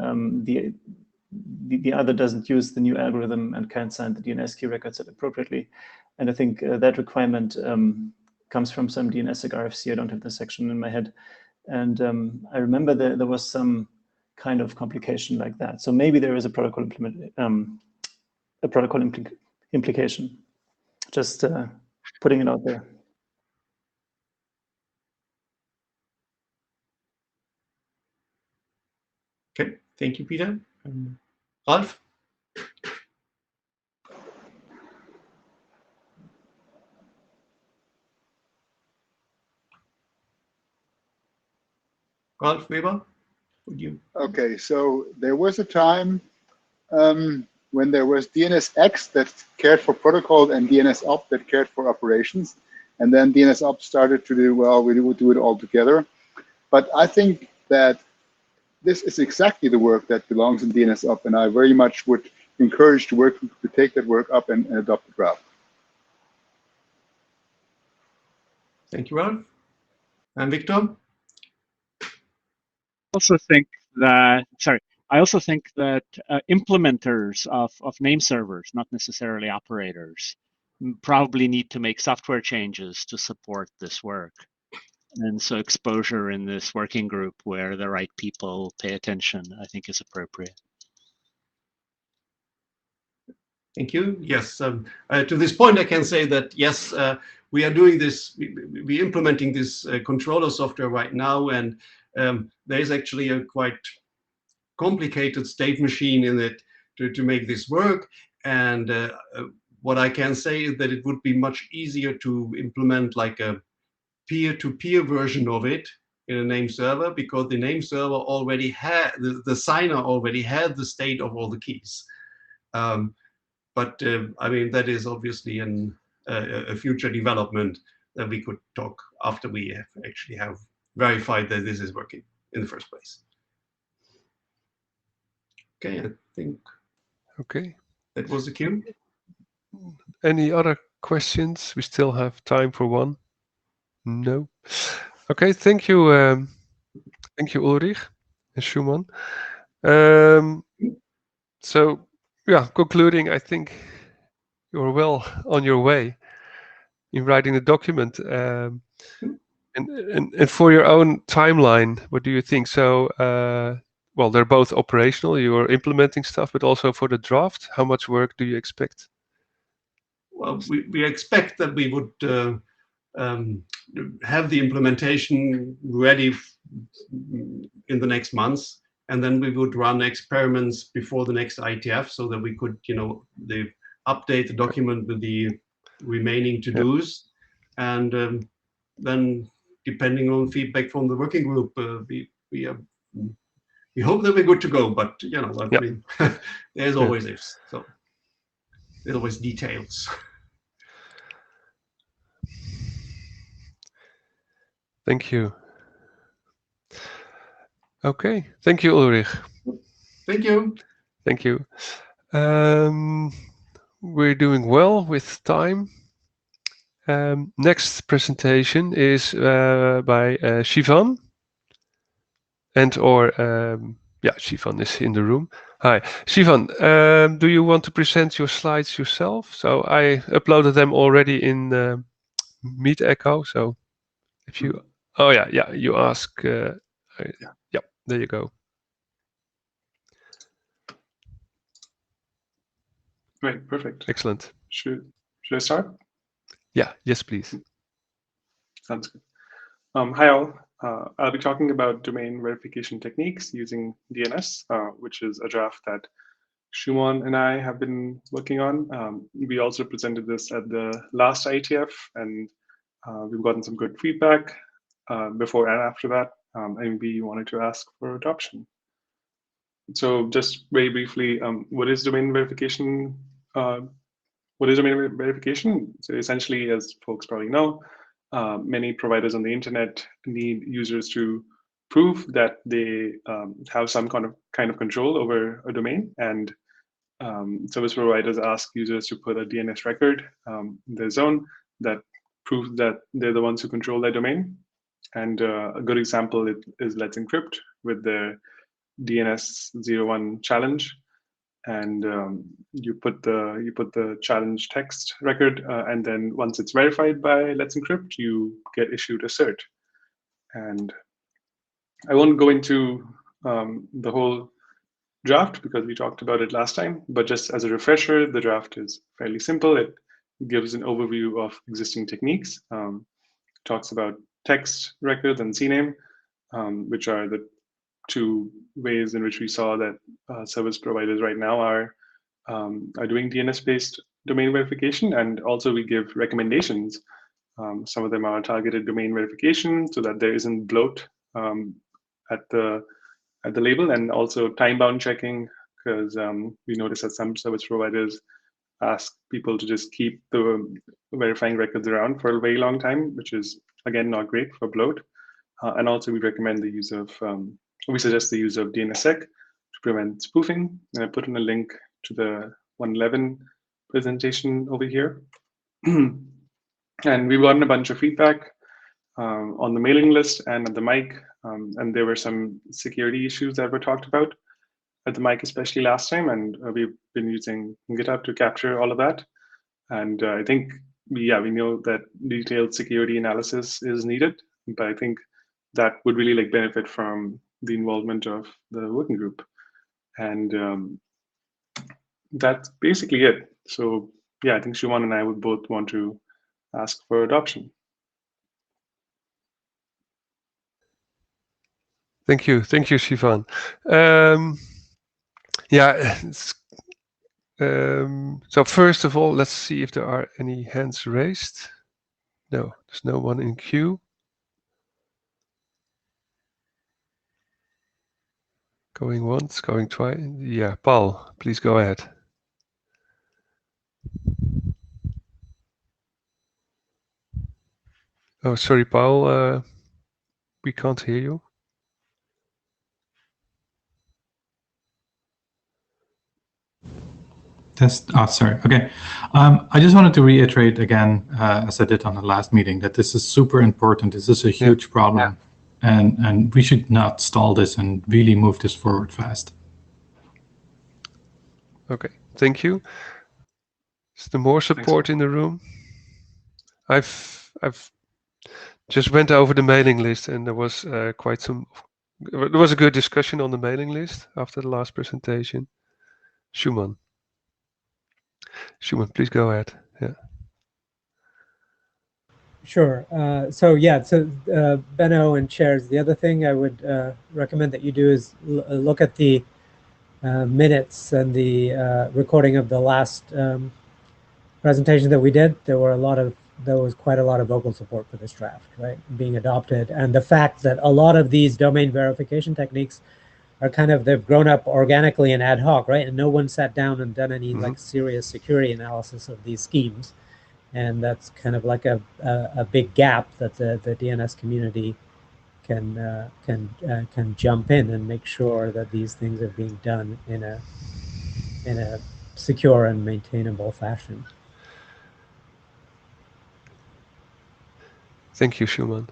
M: the other doesn't use the new algorithm and can't sign the DNS key record set appropriately. And I think that requirement comes from some DNSSEC RFC. I don't have the section in my head. And I remember there was some kind of complication like that. So maybe there is a protocol implication. Just putting it out there.
J: Okay, thank you, Peter. Ralf? Ralf Weber, would you?
H: Okay, so there was a time when there was DNSX that cared for protocol and DNSOP that cared for operations. And then DNSOP started to do, well, we would do it all together. But I think that this is exactly the work that belongs in DNSOP, and I very much would encourage the work to take that work up and adopt the draft.
J: Thank you, Ralph. And Victor?
F: I also think that implementers of name servers, not necessarily operators, probably need to make software changes to support this work. And so exposure in this working group where the right people pay attention, I think, is appropriate.
J: Thank you. Yes, to this point, I can say that, yes, we are doing this, we're implementing this controller software right now, and there is actually a quite complicated state machine in it to make this work. And what I can say is that it would be much easier to implement like a peer-to-peer version of it in a name server, because the name server already had, the signer already had the state of all the keys. But I mean, that is obviously a future development that we could talk after we actually have verified that this is working in the first place. Okay, I think that was the cue.
B: Any other questions? We still have time for one. No. Okay, thank you, Ulrich and Schumann. So, yeah, concluding, I think you're well on your way in writing the document. And for your own timeline, what do you think? So, well, they're both operational. You are implementing stuff, but also for the draft, how much work do you expect?
J: Well, we expect that we would have the implementation ready in the next months, and then we would run experiments before the next IETF so that we could, update the document with the remaining to-dos, and then depending on feedback from the working group, we hope that we're good to go. But I mean, there's always ifs, so there's always details.
B: Thank you. Okay, thank you, Ulrich.
J: Thank you.
B: Thank you. We're doing well with time. Next presentation is by Shivan, Shivan is in the room. Hi, Shivan. Do you want to present your slides yourself? So I uploaded them already in Meet Echo. So if you, you ask. There you go.
N: Great, perfect.
B: Excellent.
N: Should I start?
B: Yeah, yes, please.
N: Sounds good. Hi all. I'll be talking about domain verification techniques using DNS, which is a draft that Schumann and I have been working on. We also presented this at the last IETF, and we've gotten some good feedback before and after that, and we wanted to ask for adoption. So just very briefly, what is domain verification? What is domain verification? So essentially, as folks probably know, many providers on the internet need users to prove that they have some kind of control over a domain, and service providers ask users to put a DNS record in their zone that proves that they're the ones who control their domain. And a good example is Let's Encrypt with the DNS01 challenge, and you put the challenge text record, and then once it's verified by Let's Encrypt, you get issued a cert. And I won't go into the whole draft because we talked about it last time, but just as a refresher, the draft is fairly simple. It gives an overview of existing techniques, talks about text records and CNAME, which are the two ways in which we saw that service providers right now are doing DNS-based domain verification, and also we give recommendations. Some of them are targeted domain verification so that there isn't bloat at the label, and also time-bound checking, because we noticed that some service providers ask people to just keep the verifying records around for a very long time, which is again not great for bloat. And also we recommend the use of we suggest the use of DNSSEC to prevent spoofing. And I put in a link to the 111 presentation over here. And we've gotten a bunch of feedback. on the mailing list and at the mic. And there were some security issues that were talked about at the mic, especially last time. And we've been using GitHub to capture all of that. And I think, we know that detailed security analysis is needed, but I think that would really like benefit from the involvement of the working group. And that's basically it. So yeah, I think Shuman and I would both want to ask for adoption.
B: Thank you, Sivan. So first of all, let's see if there are any hands raised. No, there's no one in queue. Going once, going twice. Yeah, Paul, please go ahead. Oh, sorry, Paul. We can't hear you.
O: Test. Oh, sorry. Okay. I just wanted to reiterate again, as I did on the last meeting, that this is super important. This is a huge problem, and we should not stall this and really move this forward fast.
B: Okay, thank you. Is there more support in the room? I've just went over the mailing list, and there was there was a good discussion on the mailing list after the last presentation. Shuman, please go ahead. Yeah.
K: Sure. So Benno and chairs, the other thing I would recommend that you do is look at the minutes and the recording of the last presentation that we did. There was quite a lot of vocal support for this draft, right, being adopted, and the fact that a lot of these domain verification techniques are they've grown up organically and ad hoc, right, and no one sat down and done any like serious security analysis of these schemes, and that's kind of like a big gap that the DNS community can jump in and make sure that these things are being done in a secure and maintainable fashion.
B: Thank you, Shuman.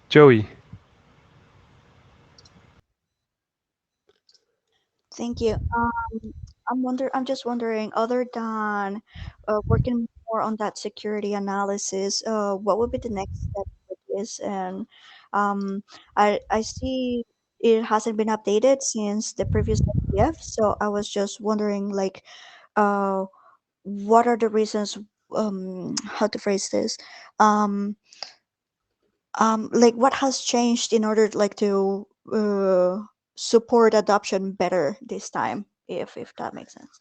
B: Joey.
P: Thank you. I'm just wondering, other than working more on that security analysis, what would be the next step for this? And I see it hasn't been updated since the previous IETF, so I was just wondering, like, what are the reasons? How to phrase this? Like, what has changed in order like to support adoption better this time, if that makes sense.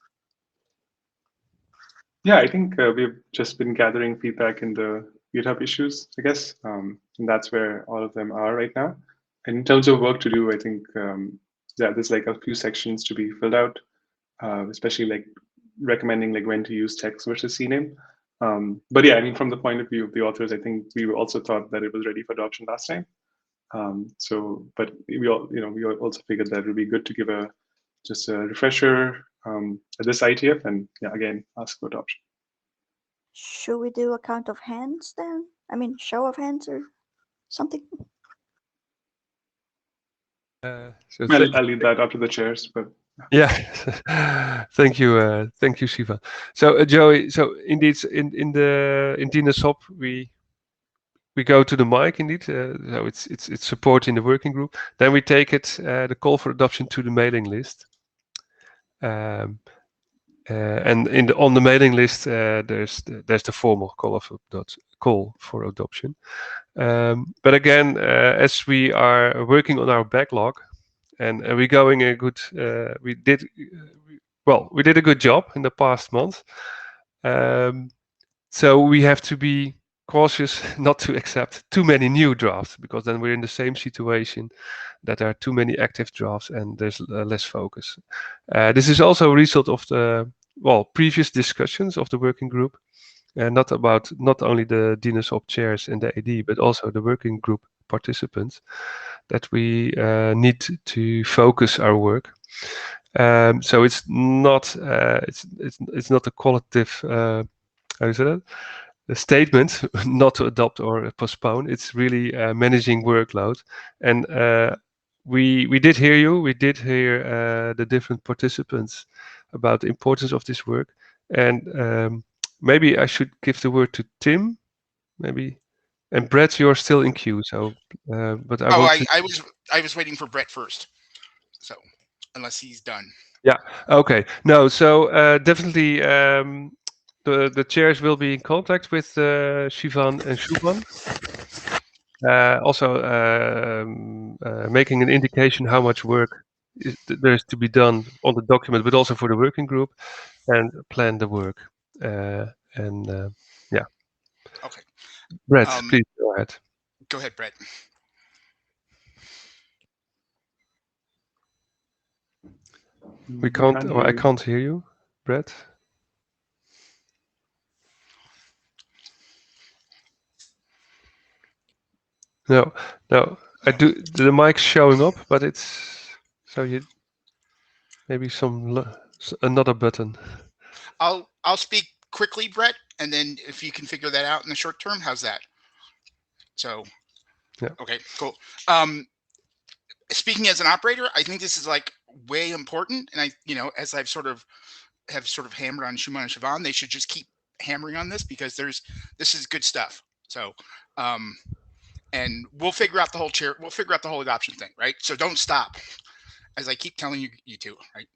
N: Yeah, I think we've just been gathering feedback in the GitHub issues, I guess, and that's where all of them are right now. And in terms of work to do, I think there's like a few sections to be filled out, especially like recommending like when to use text versus CNAME. But yeah, I mean, from the point of view of the authors, I think we also thought that it was ready for adoption last time. But we also figured that it would be good to give just a refresher at this IETF, and yeah, again, ask for adoption.
P: Should we do a count of hands then? I mean, show of hands or something?
N: I'll leave that up to the chairs, but
B: yeah. Thank you, Siva. So Joey, so indeed in DNSOP we go to the mic indeed. So it's support in the working group. Then we take it the call for adoption to the mailing list. And on the mailing list there's the formal call for adoption. But again, as we are working on our backlog, and we're going a good, we did a good job in the past month. So we have to be cautious not to accept too many new drafts, because then we're in the same situation that there are too many active drafts and there's less focus. This is also a result of the previous discussions of the working group, not only the DNSOP chairs and the AD, but also the working group participants, that we need to focus our work. So it's not a qualitative how you say that? statement not to adopt or postpone. It's really managing workload. And we did hear you. We did hear the different participants about the importance of this work. And maybe I should give the word to Tim, maybe. And Brett, you're still in queue. So, but I want to.
D: I was waiting for Brett first. So, unless he's done.
B: Yeah. Okay. No. So definitely, the chairs will be in contact with Shivan and Shubhan. Also, making an indication how much work there is to be done on the document, but also for the working group, and plan the work. Yeah.
D: Okay.
B: Brett, please go ahead.
D: Go ahead, Brett.
B: We can't. Or I can't hear you, Brett. No. I do. The mic's showing up, but it's so you maybe another button.
D: I'll speak quickly, Brett, and then if you can figure that out in the short term, how's that? So,
B: yeah.
D: Okay, cool. Speaking as an operator, I think this is like way important, and as I've sort of hammered on Shuman and Shivan, they should just keep hammering on this because this is good stuff. So, and we'll figure out the whole adoption thing, right? So don't stop, as I keep telling you two, right?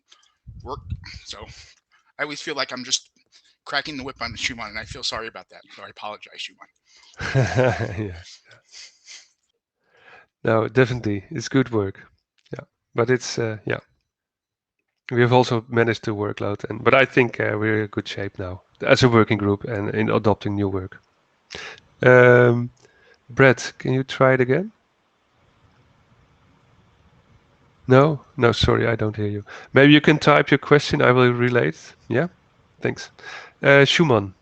D: Work. So I always feel like I'm just cracking the whip on Shuman, and I feel sorry about that. So I apologize, Shuman.
B: Yeah. No, definitely, it's good work. Yeah, but it's yeah. We have also managed the workload, but I think we're in good shape now as a working group and in adopting new work. Brett, can you try it again? No, sorry, I don't hear you. Maybe you can type your question. I will relay it. Yeah, thanks. Shuman.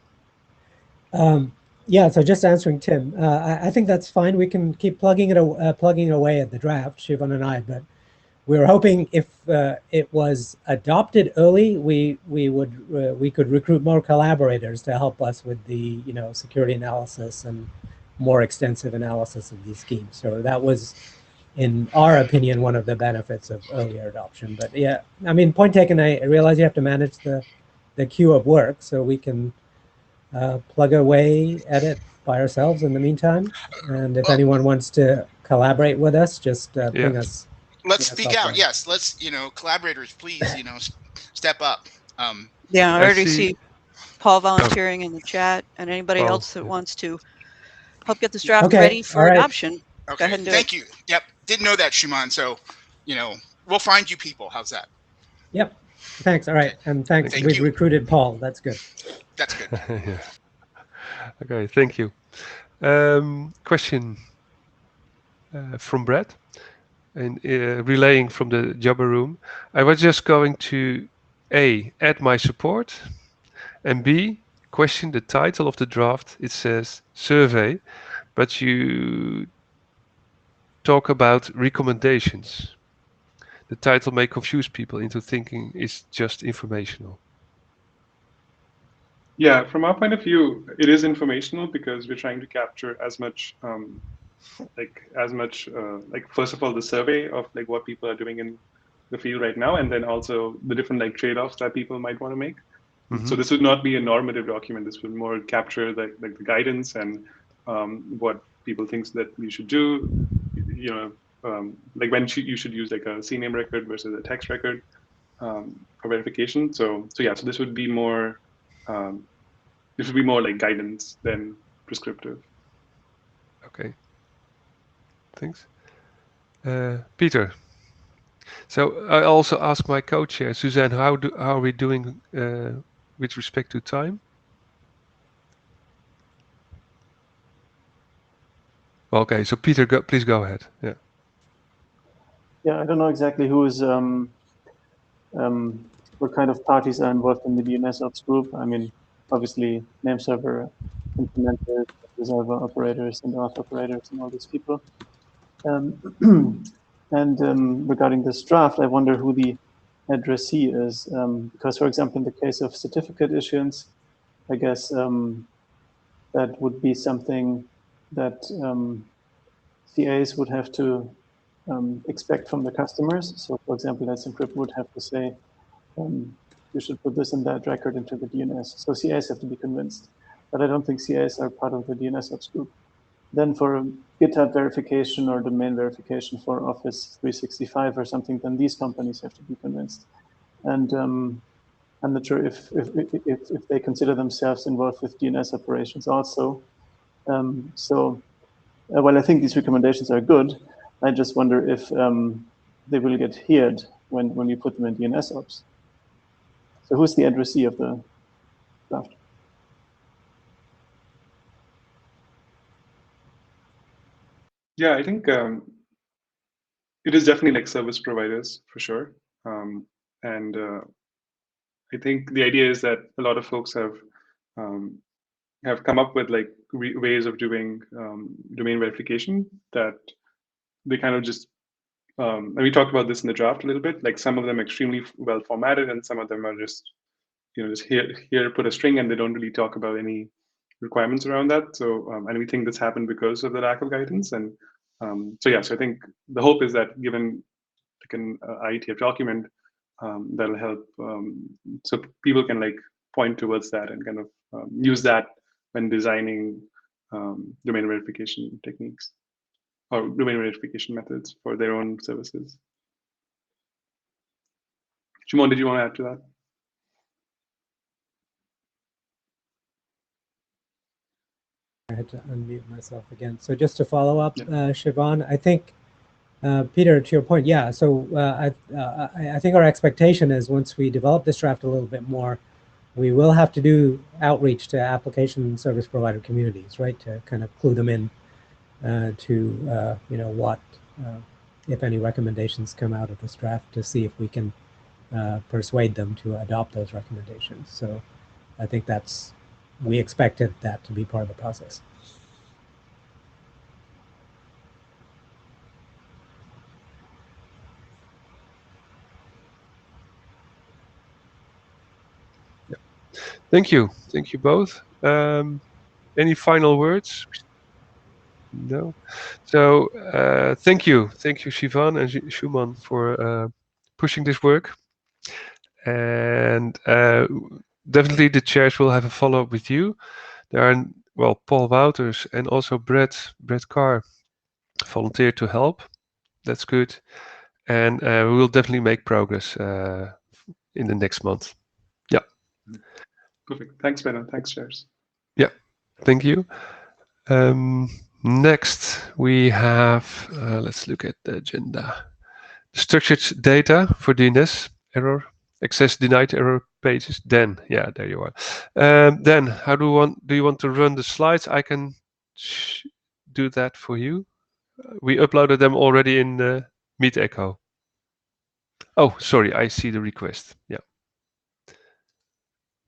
K: Yeah, so just answering Tim, I think that's fine. We can keep plugging away at the draft, Shivan and I, but we were hoping if it was adopted early, we could recruit more collaborators to help us with the security analysis and more extensive analysis of these schemes. So that was, in our opinion, one of the benefits of earlier adoption. But yeah, I mean, point taken. I realize you have to manage the queue of work, so we can plug away at it by ourselves in the meantime. And if anyone wants to collaborate with us, just ping us.
D: Let's speak out. Yes, let's collaborators, please step up.
Q: Yeah, I already see Paul volunteering in the chat, and anybody else that wants to help get this draft ready for adoption.
D: Okay,
Q: go ahead and do
D: thank you. Yep, didn't know that, Shuman. So we'll find you people. How's that?
K: Yep. Thanks. All right, and thanks. We've recruited Paul. That's good.
D: That's good.
B: Yeah. Okay, thank you. Question from Brett, and relaying from the Jabber room. I was just going to A, add my support, and B, question the title of the draft. It says survey, but you talk about recommendations. The title may confuse people into thinking it's just informational.
N: Yeah, from our point of view, it is informational because we're trying to capture as much, first of all, the survey of what people are doing in the field right now, and then also the different trade-offs that people might want to make. Mm-hmm. So this would not be a normative document. This would more capture the guidance and what people think that we should do. When you should use a CNAME record versus a text record for verification. So this would be more. This would be more like guidance than prescriptive.
B: Okay. Thanks. Peter. So I also asked my co-chair, Suzanne, how are we doing with respect to time? Okay, so Peter, please go ahead. Yeah.
M: Yeah, I don't know exactly who is what kind of parties are involved in the DNSOps group. I mean, obviously, name server implementers, resolver operators, and auth operators, and all these people. Regarding this draft, I wonder who the addressee is, because, for example, in the case of certificate issuance, I guess that would be something that CAs would have to expect from the customers. So for example, Let's Encrypt would have to say, you should put this and that record into the DNS. So CAs have to be convinced. But I don't think CAs are part of the DNSOps group. Then for GitHub verification or domain verification for Office 365 or something, then these companies have to be convinced. And I'm not sure if they consider themselves involved with DNS operations also. Well, I think these recommendations are good. I just wonder if they will get heard when you put them in DNSOps. So who's the addressee of the draft?
N: Yeah, I think it is definitely like service providers for sure. And I think the idea is that a lot of folks have come up with like ways of doing domain verification that they kind of just, and we talked about this in the draft a little bit, like some of them extremely well formatted and some of them are just, just here put a string and they don't really talk about any requirements around that. So, and we think this happened because of the lack of guidance. And so I think the hope is that given like an IETF document, that'll help, so people can like point towards that and kind of use that when designing domain verification techniques or domain verification methods for their own services. Shimon, did you want to add to that?
K: I had to unmute myself again. So just to follow up, Siobhan, I think, Peter, to your point, yeah. So I think our expectation is once we develop this draft a little bit more, we will have to do outreach to application service provider communities, right, to kind of clue them in to what, if any, recommendations come out of this draft to see if we can persuade them to adopt those recommendations. So I think we expected that to be part of the process.
B: Thank you both. Any final words? No. So thank you, Siobhan and Shuman, for pushing this work. And definitely the chairs will have a follow-up with you. There are, well, Paul Wouters and also Brett Carr volunteered to help. That's good. And we will definitely make progress in the next month. Yeah.
N: Perfect. Thanks, Ben. Thanks, chairs.
B: Yeah. Thank you. Next, we have, let's look at the agenda. Structured data for DNS error, access denied error pages. Dan, yeah, there you are. Dan, how do you want to run the slides? I can do that for you. We uploaded them already in Meet Echo. Oh, sorry, I see the request. Yeah.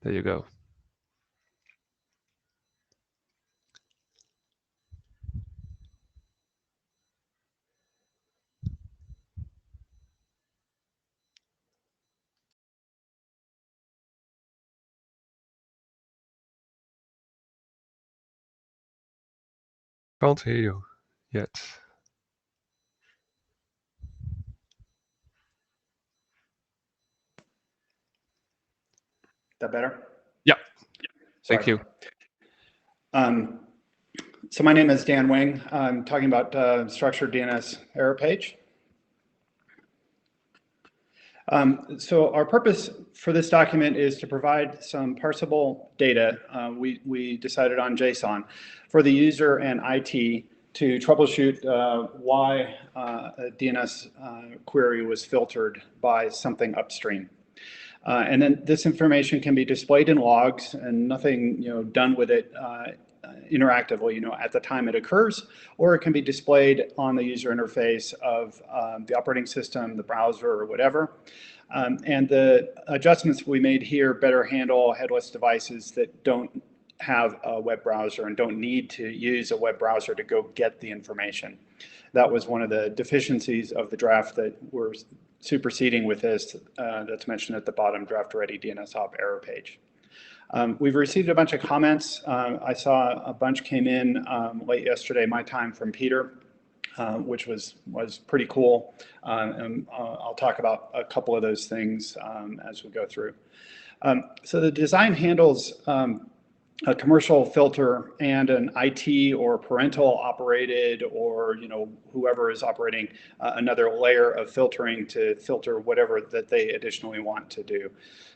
B: There you go. Can't hear you yet.
C: That better?
B: Yeah. Thank you.
C: So my name is Dan Wing. I'm talking about structured DNS error page. So our purpose for this document is to provide some parsable data. We decided on JSON for the user and IT to troubleshoot why a DNS query was filtered by something upstream. And then this information can be displayed in logs and nothing done with it interactively at the time it occurs, or it can be displayed on the user interface of the operating system, the browser, or whatever. And the adjustments we made here better handle headless devices that don't have a web browser and don't need to use a web browser to go get the information. That was one of the deficiencies of the draft that we're superseding with this that's mentioned at the bottom, draft ready DNSOP error page. We've received a bunch of comments. I saw a bunch came in late yesterday, my time, from Peter, which was pretty cool. And I'll talk about a couple of those things as we go through. So the design handles a commercial filter and an IT or parental operated, or whoever is operating another layer of filtering to filter whatever that they additionally want to do.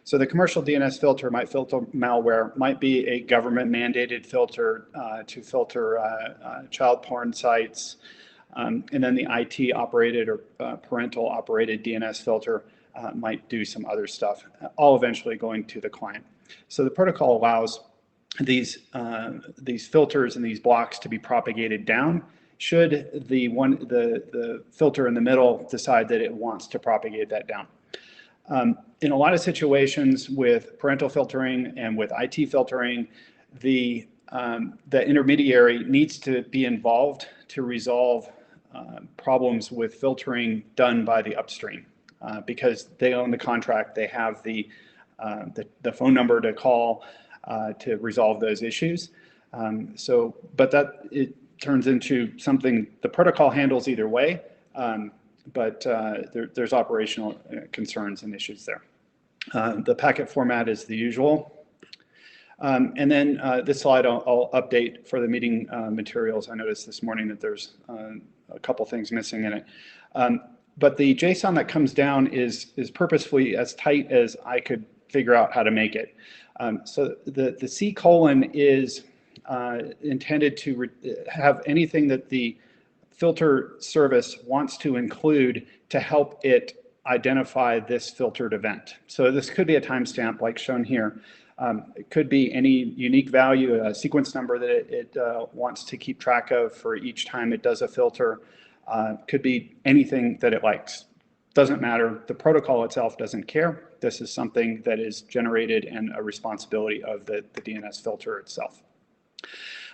C: So the commercial DNS filter might filter malware, might be a government mandated filter to filter child porn sites, and then the IT operated or parental operated DNS filter might do some other stuff, all eventually going to the client. So the protocol allows these filters and these blocks to be propagated down should the filter in the middle decide that it wants to propagate that down. In a lot of situations with parental filtering and with IT filtering, the intermediary needs to be involved to resolve problems with filtering done by the upstream because they own the contract, they have the phone number to call to resolve those issues. But that it turns into something the protocol handles either way, but there's operational concerns and issues there. The packet format is the usual. And then this slide I'll update for the meeting materials. I noticed this morning that there's a couple things missing in it. But the JSON that comes down is purposefully as tight as I could figure out how to make it. So the C colon is intended to have anything that the filter service wants to include to help it identify this filtered event. So this could be a timestamp like shown here. It could be any unique value, a sequence number that it wants to keep track of for each time it does a filter. Could be anything that it likes. Doesn't matter. The protocol itself doesn't care. This is something that is generated and a responsibility of the DNS filter itself.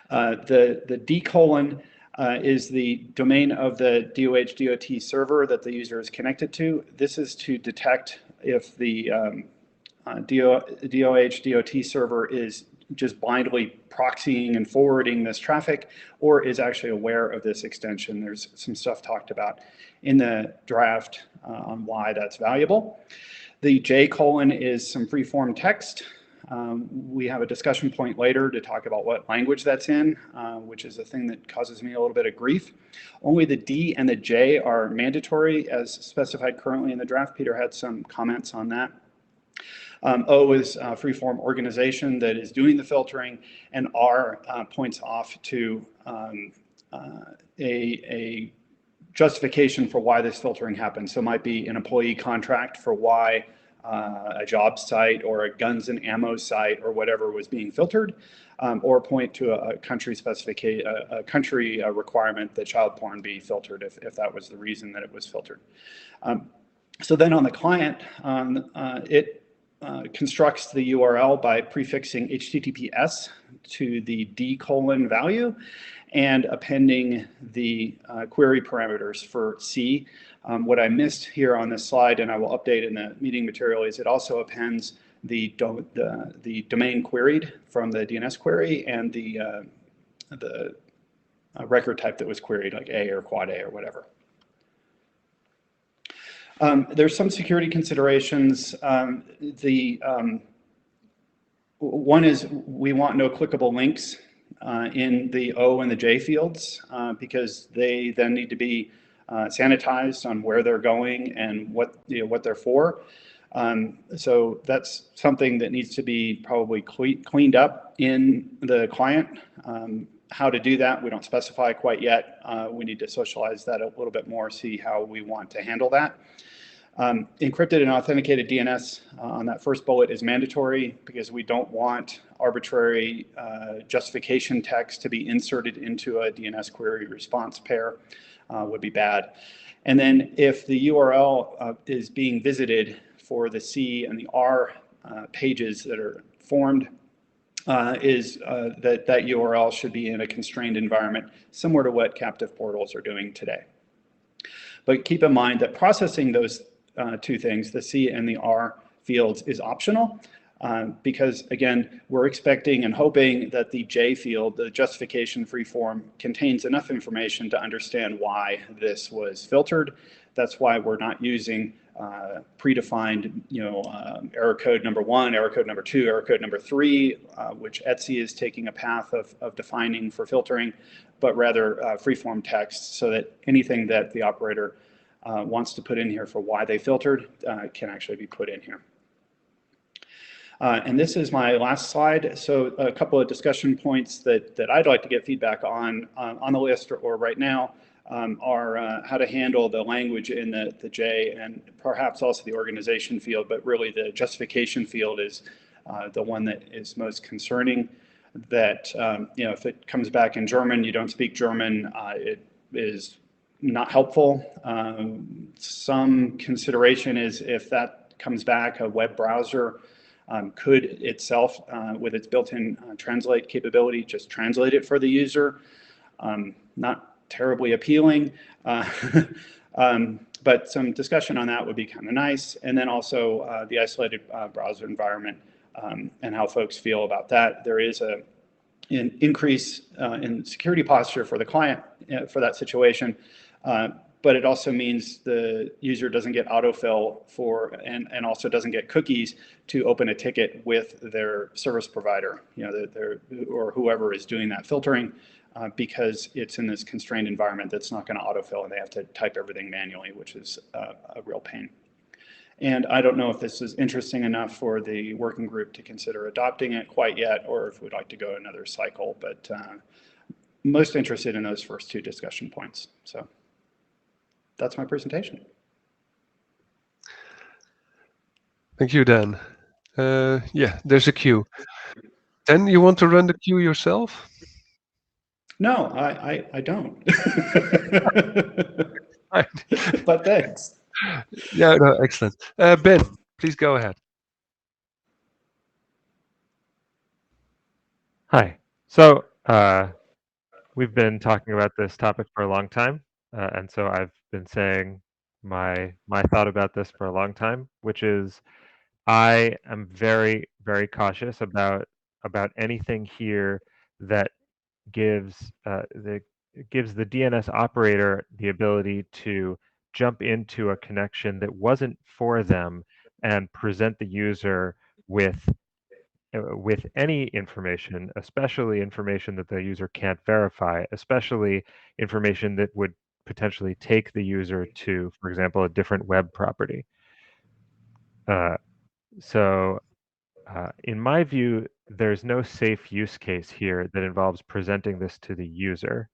C: The D colon is the domain of the DOH-DOT server that the user is connected to. This is to detect if the DOH-DOT server is just blindly proxying and forwarding this traffic, or is actually aware of this extension. There's some stuff talked about in the draft on why that's valuable. The J colon is some free-form text. We have a discussion point later to talk about what language that's in, which is a thing that causes me a little bit of grief. Only the D and the J are mandatory as specified currently in the draft. Peter had some comments on that. O is free-form organization that is doing the filtering, and R points off to a justification for why this filtering happens. So it might be an employee contract for why a job site or a guns and ammo site or whatever was being filtered, or point to a country specification, a country requirement that child porn be filtered if that was the reason that it was filtered. So then on the client, it constructs the URL by prefixing HTTPS to the D colon value and appending the query parameters for C. What I missed here on this slide, and I will update in the meeting material, is it also appends the domain queried from the DNS query and the record type that was queried, like A or quad A or whatever. There's some security considerations. One is we want no clickable links in the O and the J fields because they then need to be sanitized on where they're going and what they're for. So that's something that needs to be probably cleaned up in the client. How to do that, we don't specify quite yet. We need to socialize that a little bit more, see how we want to handle that. Encrypted and authenticated DNS on that first bullet is mandatory because we don't want arbitrary justification text to be inserted into a DNS query response pair. Would be bad. And then if the URL is being visited for the C and the R pages that are formed, that URL should be in a constrained environment, similar to what captive portals are doing today. But keep in mind that processing those two things, the C and the R fields, is optional. because again, we're expecting and hoping that the J field, the justification free form, contains enough information to understand why this was filtered. That's why we're not using predefined, error code number 1, error code number 2, error code number 3, which ETSI is taking a path of defining for filtering, but rather free-form text, so that anything that the operator wants to put in here for why they filtered can actually be put in here. And this is my last slide. So a couple of discussion points that I'd like to get feedback on the list or right now are how to handle the language in the J, and perhaps also the organization field, but really the justification field is the one that is most concerning. That if it comes back in German, you don't speak German, it is not helpful. Some consideration is if that comes back, a web browser could itself, with its built-in translate capability, just translate it for the user. Not terribly appealing, but some discussion on that would be kind of nice. And then also the isolated browser environment and how folks feel about that. There is an increase in security posture for the client for that situation, but it also means the user doesn't get autofill and also doesn't get cookies to open a ticket with their service provider, or whoever is doing that filtering, because it's in this constrained environment that's not going to autofill, and they have to type everything manually, which is a real pain. And I don't know if this is interesting enough for the working group to consider adopting it quite yet, or if we'd like to go another cycle, but most interested in those first two discussion points. So that's my presentation.
B: Thank you, Dan. Yeah, there's a queue. Dan, you want to run the queue yourself?
C: No, I don't. But thanks.
B: Yeah, no, excellent. Ben, please go ahead.
R: Hi. So we've been talking about this topic for a long time, and so I've been saying my thought about this for a long time, which is I am very, very cautious about anything here that gives the DNS operator the ability to jump into a connection that wasn't for them and present the user with any information, especially information that the user can't verify, especially information that would potentially take the user to, for example, a different web property. In my view, there's no safe use case here that involves presenting this to the user,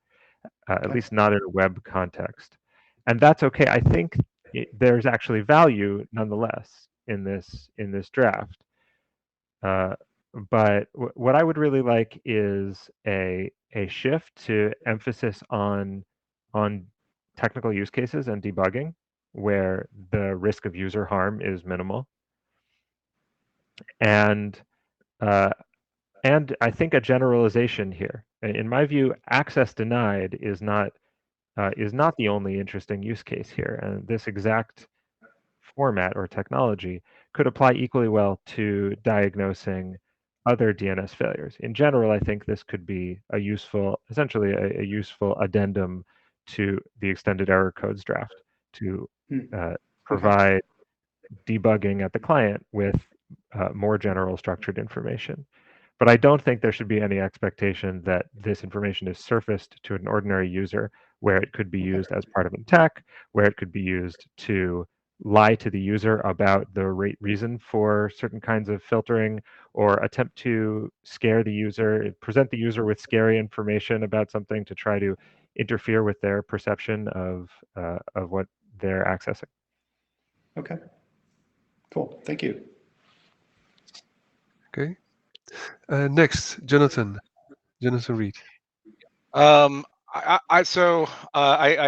R: at least not in a web context. And that's okay. I think there's actually value nonetheless in this draft. But what I would really like is a shift to emphasis on technical use cases and debugging, where the risk of user harm is minimal. And I think a generalization here. In my view, access denied is not the only interesting use case here, and this exact format or technology could apply equally well to diagnosing other DNS failures. In general, I think this could be essentially a useful addendum to the extended error codes draft to provide debugging at the client with more general structured information. But I don't think there should be any expectation that this information is surfaced to an ordinary user, where it could be used as part of an attack, where it could be used to lie to the user about the reason for certain kinds of filtering, or attempt to scare the user, present the user with scary information about something to try to interfere with their perception of what they're accessing.
C: Okay. Cool. Thank you.
B: Okay. Next, Jonathan Reed.
S: I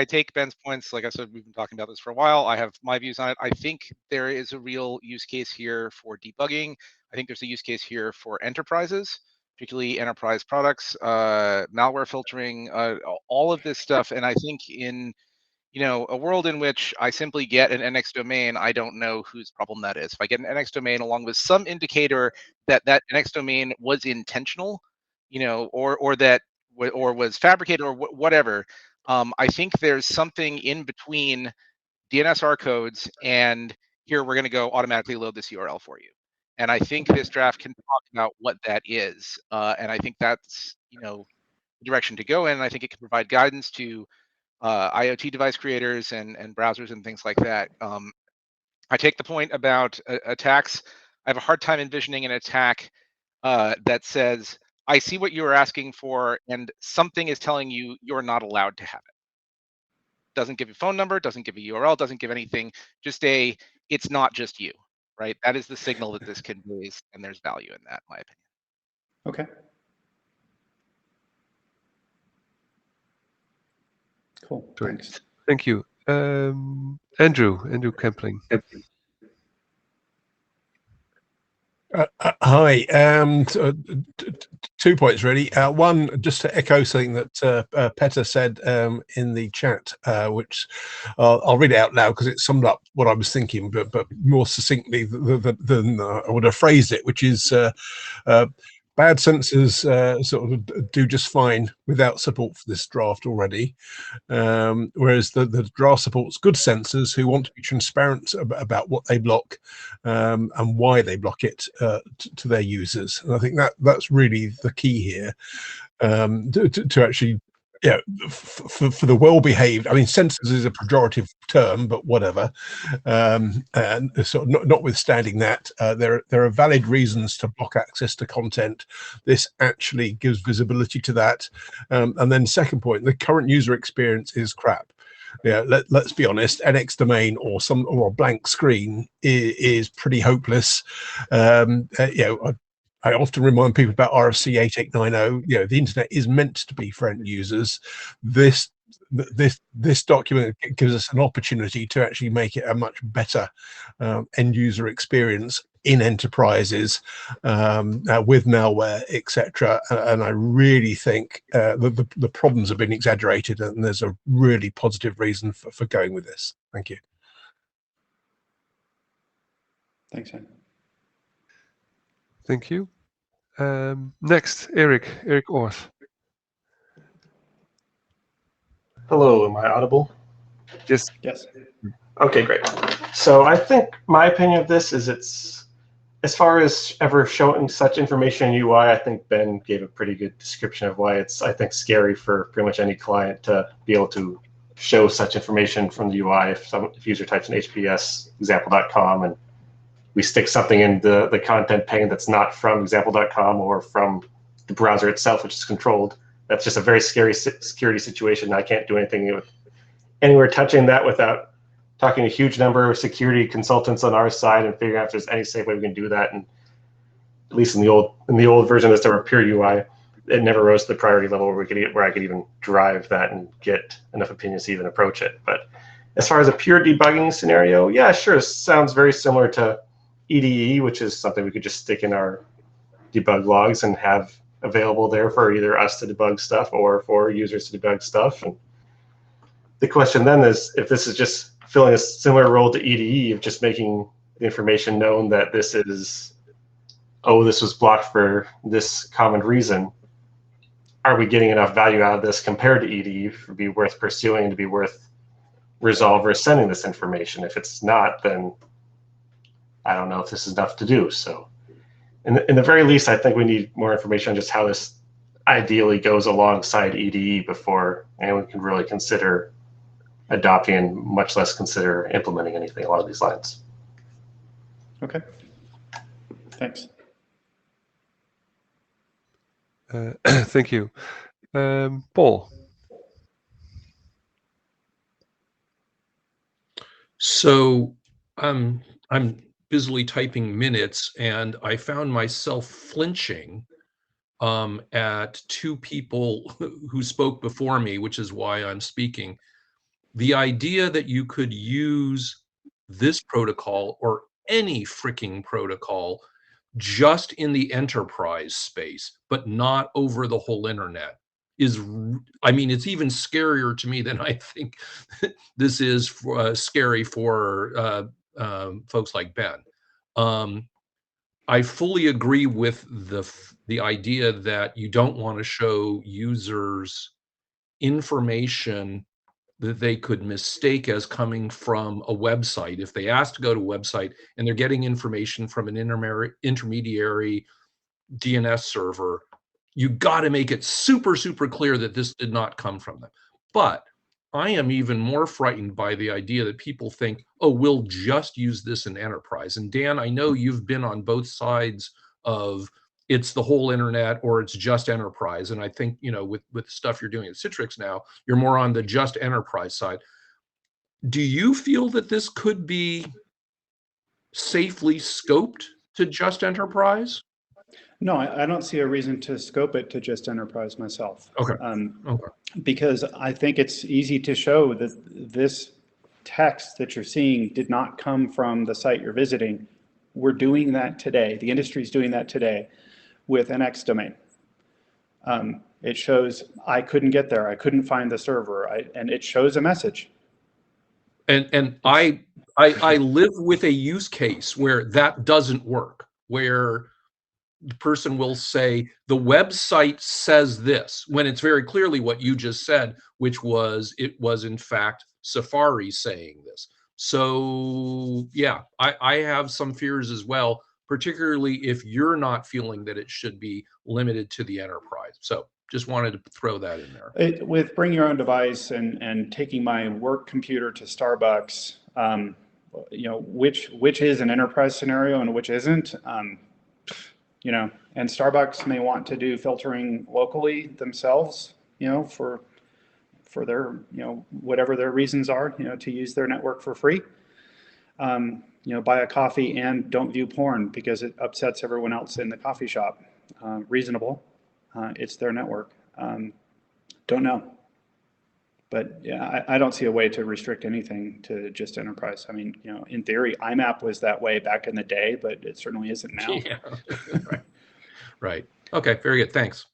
S: take Ben's points. Like I said, we've been talking about this for a while. I have my views on it. I think there is a real use case here for debugging. I think there's a use case here for enterprises, particularly enterprise products, malware filtering, all of this stuff. And I think in a world in which I simply get an NX domain, I don't know whose problem that is. If I get an NX domain along with some indicator that that NX domain was intentional, or that or was fabricated or whatever, I think there's something in between DNSR codes and here we're going to go automatically load this URL for you. And I think this draft can talk about what that is. And I think that's the direction to go in. And I think it can provide guidance to IoT device creators and browsers and things like that. I take the point about attacks. I have a hard time envisioning an attack that says, I see what you were asking for, and something is telling you you're not allowed to have it. Doesn't give you a phone number, doesn't give you URL, doesn't give anything, just it's not just you, right? That is the signal that this conveys, and there's value in that, in my opinion.
C: Okay. Cool, thanks.
B: Thank you. Andrew Kempling.
T: Hi. 2 points really. One, just to echo something that Petter said in the chat, which I'll read it out loud because it summed up what I was thinking, but more succinctly than I would have phrased it, which is bad sensors sort of do just fine without support for this draft already, whereas the draft supports good sensors who want to be transparent about what they block and why they block it to their users. And I think that's really the key here, to actually, for the well-behaved. I mean, sensors is a pejorative term, but whatever. And sort of notwithstanding that, there are valid reasons to block access to content. This actually gives visibility to that. And then second point, the current user experience is crap. Let's be honest. NX domain or a blank screen is pretty hopeless. I often remind people about RFC 8890. The internet is meant to be for end users. This document gives us an opportunity to actually make it a much better end user experience in enterprises with malware, etc. And I really think the problems have been exaggerated, and there's a really positive reason for going with this. Thank you.
C: Thanks, Anne.
B: Thank you. Next, Eric Orth.
U: Hello, am I audible?
B: Yes.
C: Yes.
U: Okay, great. So I think my opinion of this is it's, as far as ever showing such information in UI, I think Ben gave a pretty good description of why it's, I think, scary for pretty much any client to be able to show such information from the UI. If user types in HPS example.com and we stick something in the content pane that's not from example.com or from the browser itself, which is controlled, that's just a very scary security situation. I can't do anything with anywhere touching that without talking to a huge number of security consultants on our side and figuring out if there's any safe way we can do that. And at least in the old version of this, there were pure UI. It never rose to the priority level where I could even drive that and get enough opinions to even approach it. But as far as a pure debugging scenario, yeah, sure, it sounds very similar to EDE, which is something we could just stick in our debug logs and have available there for either us to debug stuff or for users to debug stuff. And the question then is if this is just filling a similar role to EDE of just making the information known that this is, this was blocked for this common reason. Are we getting enough value out of this compared to EDE to be worth pursuing and to be worth resolve or sending this information? If it's not, then I don't know if this is enough to do. So in the very least, I think we need more information on just how this ideally goes alongside EDE before anyone can really consider adopting and much less consider implementing anything along these lines.
C: Okay, thanks.
B: Thank you. Paul.
L: So I'm busily typing minutes, and I found myself flinching at two people who spoke before me, which is why I'm speaking. The idea that you could use this protocol or any freaking protocol just in the enterprise space, but not over the whole internet, I mean, it's even scarier to me than I think this is scary for folks like Ben. I fully agree with the idea that you don't want to show users information that they could mistake as coming from a website. If they ask to go to a website and they're getting information from an intermediary DNS server, you got to make it super, super clear that this did not come from them. But I am even more frightened by the idea that people think, oh, we'll just use this in enterprise. And Dan, I know you've been on both sides of it's the whole internet or it's just enterprise. And I think, you know, with stuff you're doing at Citrix now, you're more on the just enterprise side. Do you feel that this could be safely scoped to just enterprise?
C: No, I don't see a reason to scope it to just enterprise myself.
L: Okay.
C: Because I think it's easy to show that this text that you're seeing did not come from the site you're visiting. We're doing that today. The industry is doing that today with an X domain. It shows I couldn't get there. I couldn't find the server, and it shows a message.
L: And I live with a use case where that doesn't work, where the person will say the website says this when it's very clearly what you just said, which was it was in fact Safari saying this. So yeah, I have some fears as well, particularly if you're not feeling that it should be limited to the enterprise. So just wanted to throw that in there.
C: With bring your own device and taking my work computer to Starbucks, you know, which is an enterprise scenario and which isn't. You know, and Starbucks may want to do filtering locally themselves, you know, for their, you know, whatever their reasons are, you know, to use their network for free. You know, buy a coffee and don't view porn because it upsets everyone else in the coffee shop. Reasonable. It's their network. Don't know. But yeah, I don't see a way to restrict anything to just enterprise. I mean, you know, in theory, IMAP was that way back in the day, but it certainly isn't now.
L: Yeah. Right. Okay, very good. Thanks.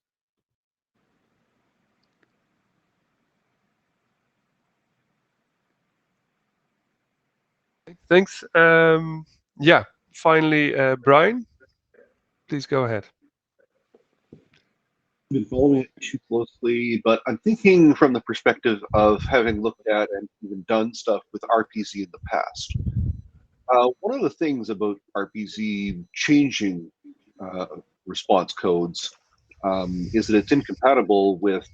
B: Thanks. Yeah, finally, Brian, please go ahead.
E: Been following it too closely, but I'm thinking from the perspective of having looked at and even done stuff with RPZ in the past. One of the things about RPZ changing response codes is that it's incompatible with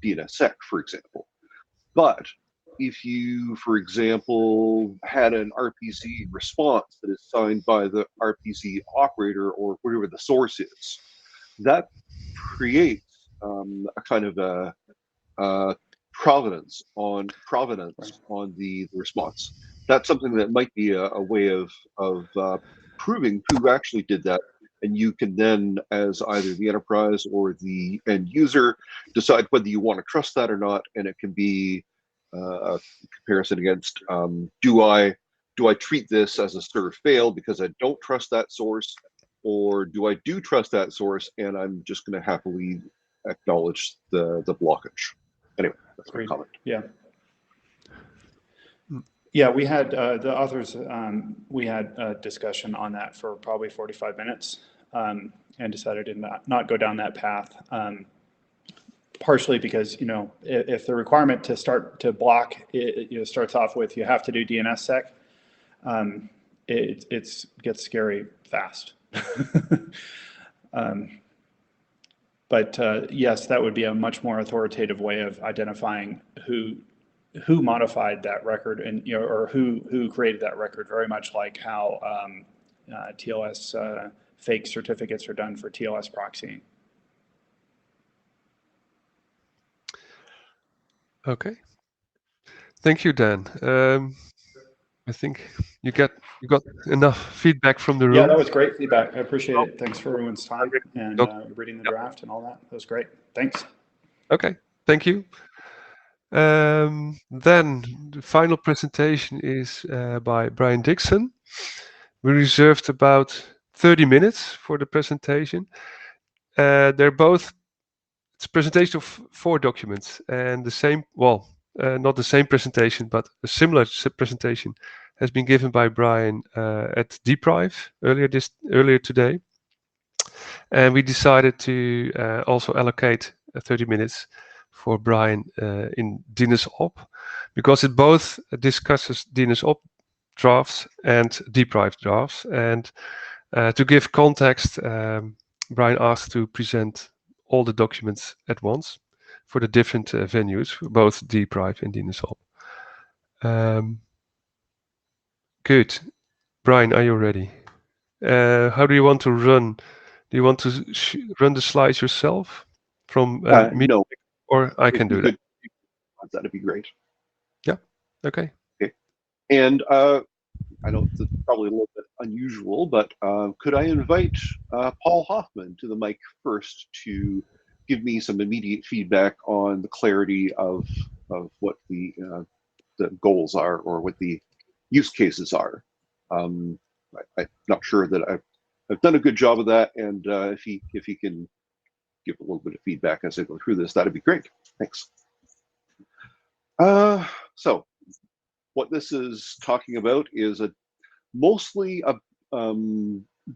E: DNSSEC, for example. But if you, for example, had an RPZ response that is signed by the RPZ operator or whatever the source is, that creates a kind of a provenance on the response. That's something that might be a way of proving who actually did that, and you can then, as either the enterprise or the end user, decide whether you want to trust that or not, and it can be a comparison against do I treat this as a serve fail because I don't trust that source, or do I do trust that source and I'm just going to happily acknowledge the blockage? Anyway, that's my comment.
C: Yeah. Yeah, we had the authors, we had a discussion on that for probably 45 minutes and decided to not go down that path. Partially because, you know, if the requirement to start to block, you know, starts off with you have to do DNSSEC, it gets scary fast. But yes, that would be a much more authoritative way of identifying who modified that record, and you know, or who created that record. Very much like how TLS fake certificates are done for TLS proxying.
B: Okay. Thank you, Dan. I think you got enough feedback from the room.
C: Yeah, that was great feedback. I appreciate it. Thanks for everyone's time and reading the draft and all that. That was great. Thanks.
B: Okay, thank you. Then the final presentation is by Brian Dixon. We reserved about 30 minutes for the presentation. They're both It's a presentation of 4 documents, and the same, well, not the same presentation, but a similar presentation has been given by Brian at Deprive earlier today. And we decided to also allocate 30 minutes for Brian in DNSOP, because it both discusses DNSOP drafts and Deprive drafts. And to give context, Brian asked to present all the documents at once for the different venues, both Deprive and DNSOP. Good. Brian, are you ready? How do you want to run? Do you want to run the slides yourself from
E: no,
B: or I can do that?
E: That'd be great.
B: Yeah. Okay.
E: Okay. And I know it's probably a little bit unusual, but could I invite Paul Hoffman to the mic first to give me some immediate feedback on the clarity of what the goals are, or what the use cases are? I'm not sure that I've done a good job of that, and if he can give a little bit of feedback as I go through this, that'd be great. Thanks. So what this is talking about is mostly a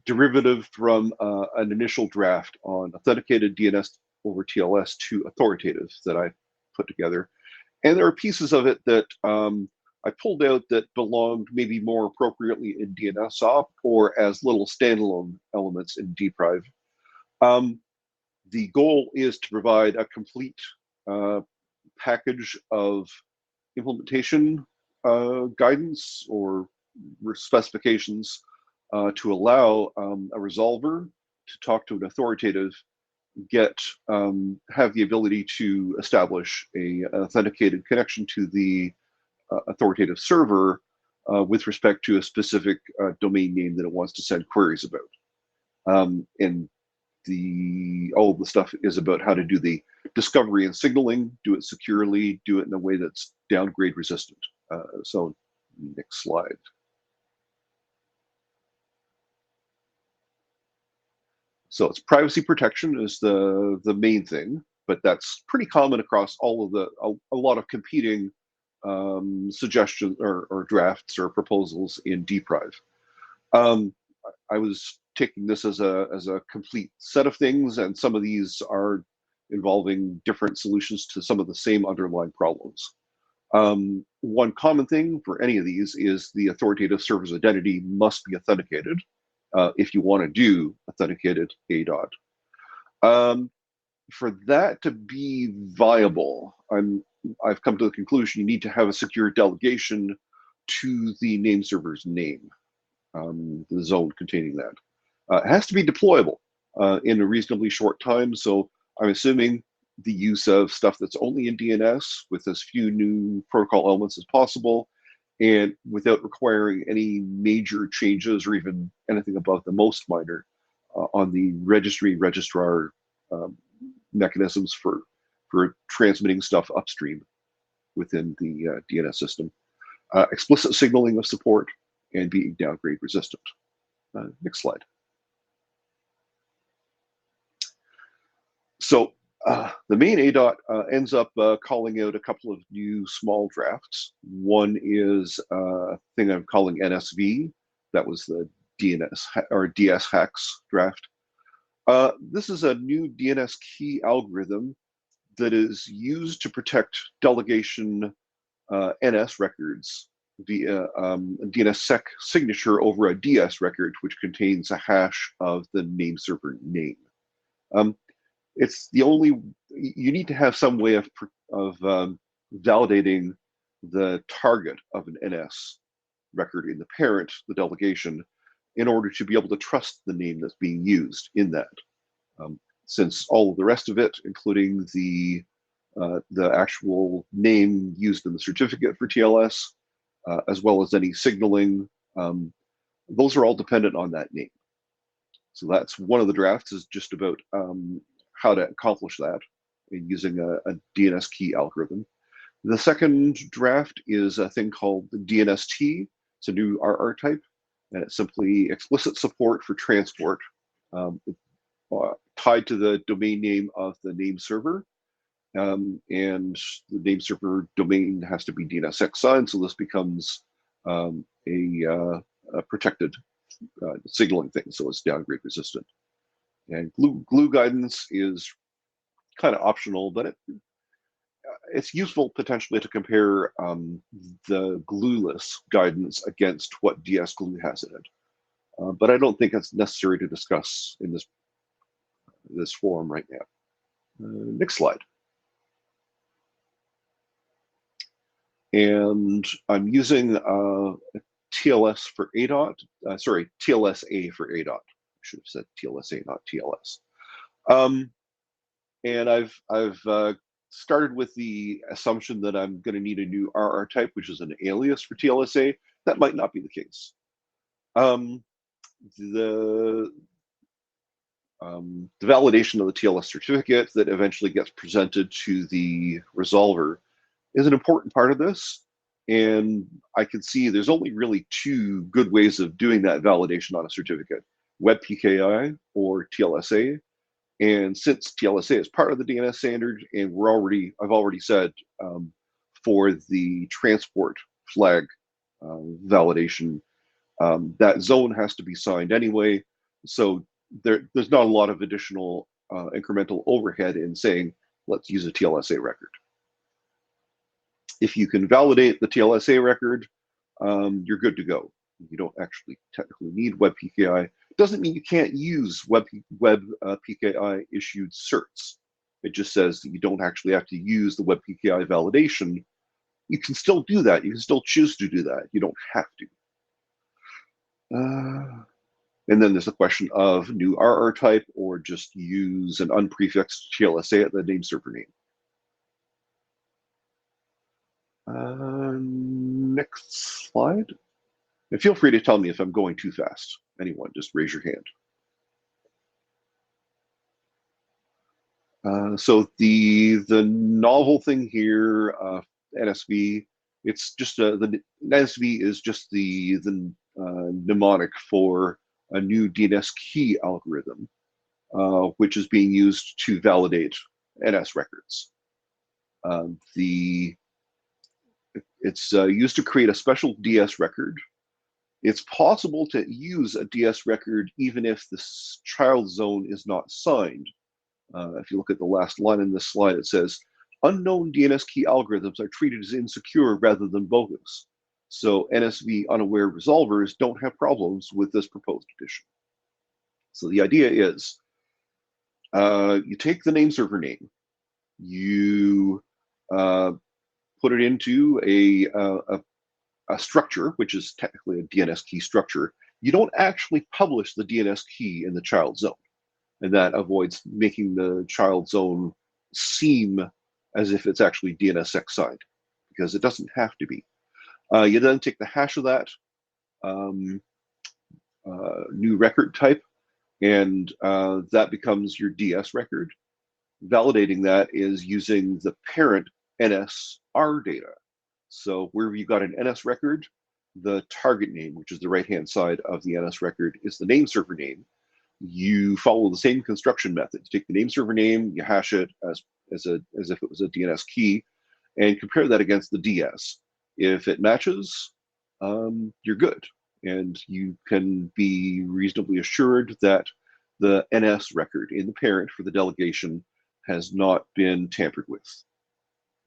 E: derivative from an initial draft on authenticated DNS over TLS to authoritative that I put together. And there are pieces of it that I pulled out that belonged maybe more appropriately in DNSOP or as little standalone elements in Deprive. The goal is to provide a complete package of implementation guidance or specifications to allow a resolver to talk to an authoritative, have the ability to establish an authenticated connection to the authoritative server with respect to a specific domain name that it wants to send queries about. And all of the stuff is about how to do the discovery and signaling, do it securely, do it in a way that's downgrade resistant. So next slide. So it's privacy protection is the main thing, but that's pretty common across all of a lot of competing suggestions or drafts or proposals in Deprive. I was taking this as a complete set of things, and some of these are involving different solutions to some of the same underlying problems. One common thing for any of these is the authoritative server's identity must be authenticated if you want to do authenticated ADOT. For that to be viable, I've come to the conclusion you need to have a secure delegation to the name server's name, the zone containing that. It has to be deployable in a reasonably short time, so I'm assuming the use of stuff that's only in DNS with as few new protocol elements as possible, and without requiring any major changes or even anything above the most minor on the registrar mechanisms for transmitting stuff upstream within the DNS system. Explicit signaling of support and being downgrade resistant. Next slide. So the main ADOT ends up calling out a couple of new small drafts. One is a thing I'm calling NSV. That was the DNS or DS hacks draft. This is a new DNS key algorithm that is used to protect delegation NS records via DNSSEC signature over a DS record, which contains a hash of the name server name. It's the only, you need to have some way of validating the target of an NS record in the parent, the delegation, in order to be able to trust the name that's being used in that. Since all of the rest of it, including the actual name used in the certificate for TLS, as well as any signaling, those are all dependent on that name. So that's one of the drafts, is just about how to accomplish that using a DNS key algorithm. The second draft is a thing called the DNST. It's a new RR type, and it's simply explicit support for transport. tied to the domain name of the name server. And the name server domain has to be DNSX signed, so this becomes a protected signaling thing, so it's downgrade resistant. And glue guidance is kind of optional, but it's useful potentially to compare the glueless guidance against what DS glue has in it. But I don't think it's necessary to discuss in this forum right now. Next slide. And I'm using TLS for ADOT, sorry, TLSA for ADOT. I should have said TLSA, not TLS. And I've started with the assumption that I'm going to need a new RR type, which is an alias for TLSA. That might not be the case. The validation of the TLS certificate that eventually gets presented to the resolver is an important part of this. And I can see there's only really two good ways of doing that validation on a certificate, WebPKI or TLSA. And since TLSA is part of the DNS standard, and I've already said for the transport flag validation, that zone has to be signed anyway. So there's not a lot of additional incremental overhead in saying, let's use a TLSA record. If you can validate the TLSA record, you're good to go. You don't actually technically need WebPKI. Doesn't mean you can't use WebPKI issued certs. It just says that you don't actually have to use the WebPKI validation. You can still do that. You can still choose to do that. You don't have to. And then there's the question of new RR type or just use an unprefixed TLSA at the name server name. Next slide. And feel free to tell me if I'm going too fast. Anyone, just raise your hand. So the novel thing here, NSV, it's just the NSV is just the mnemonic for a new DNS key algorithm, which is being used to validate NS records. It's used to create a special DS record. It's possible to use a DS record even if the child zone is not signed. If you look at the last line in this slide, it says, unknown DNS key algorithms are treated as insecure rather than bogus. So NSV unaware resolvers don't have problems with this proposed addition. So the idea is, you take the name server name, you put it into a structure, which is technically a DNS key structure. You don't actually publish the DNS key in the child zone. And that avoids making the child zone seem as if it's actually DNSX signed, because it doesn't have to be. You then take the hash of that new record type, and that becomes your DS record. Validating that is using the parent NSR data. So wherever you got an NS record, the target name, which is the right-hand side of the NS record, is the name server name. You follow the same construction method. You take the name server name, you hash it as if it was a DNS key, and compare that against the DS. If it matches, you're good, and you can be reasonably assured that the NS record in the parent for the delegation has not been tampered with.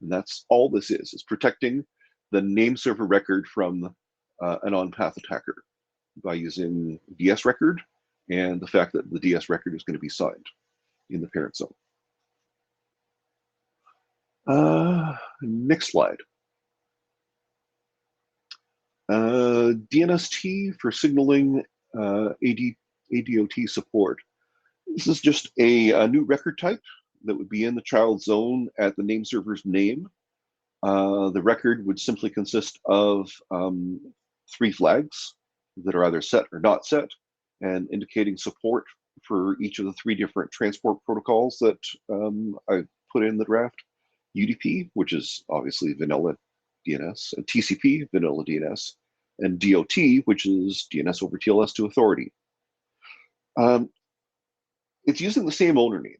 E: And that's all this is. It's protecting the name server record from an on-path attacker by using DS record and the fact that the DS record is going to be signed in the parent zone. Next slide. DNST for signaling ADOT support. This is just a new record type that would be in the child zone at the name server's name. The record would simply consist of 3 flags that are either set or not set, and indicating support for each of the 3 different transport protocols that I put in the draft. UDP, which is obviously vanilla DNS, and TCP, vanilla DNS, and DOT, which is DNS over TLS to authority. it's using the same owner name.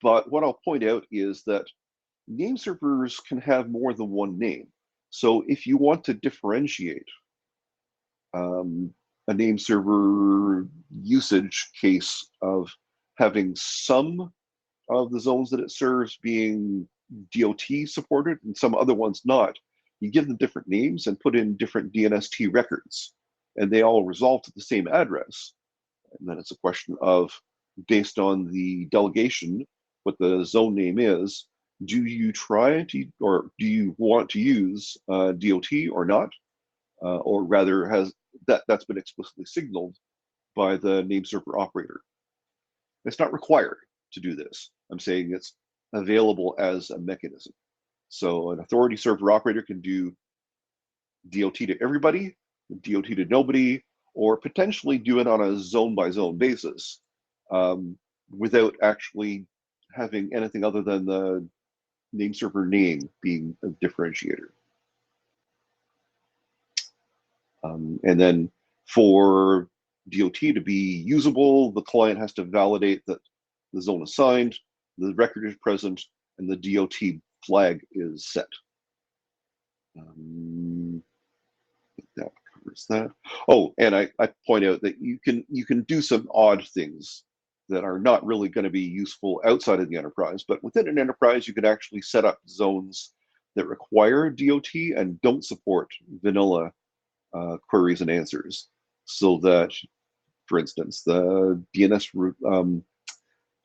E: But what I'll point out is that name servers can have more than one name. So if you want to differentiate a name server usage case of having some of the zones that it serves being DOT supported and some other ones not, you give them different names and put in different DNST records, and they all resolve to the same address. And then it's a question of, based on the delegation, what the zone name is, do you try to, or do you want to use DOT or not? Or rather, has that's been explicitly signaled by the name server operator. It's not required to do this. I'm saying it's available as a mechanism. So an authority server operator can do DOT to everybody, DOT to nobody, or potentially do it on a zone by zone basis without actually having anything other than the name server name being a differentiator. And then for DOT to be usable, the client has to validate that the zone is signed, the record is present, and the DOT flag is set. That covers that. Oh, and I point out that you can do some odd things that are not really going to be useful outside of the enterprise, but within an enterprise, you can actually set up zones that require DOT and don't support vanilla queries and answers, so that, for instance, the DNS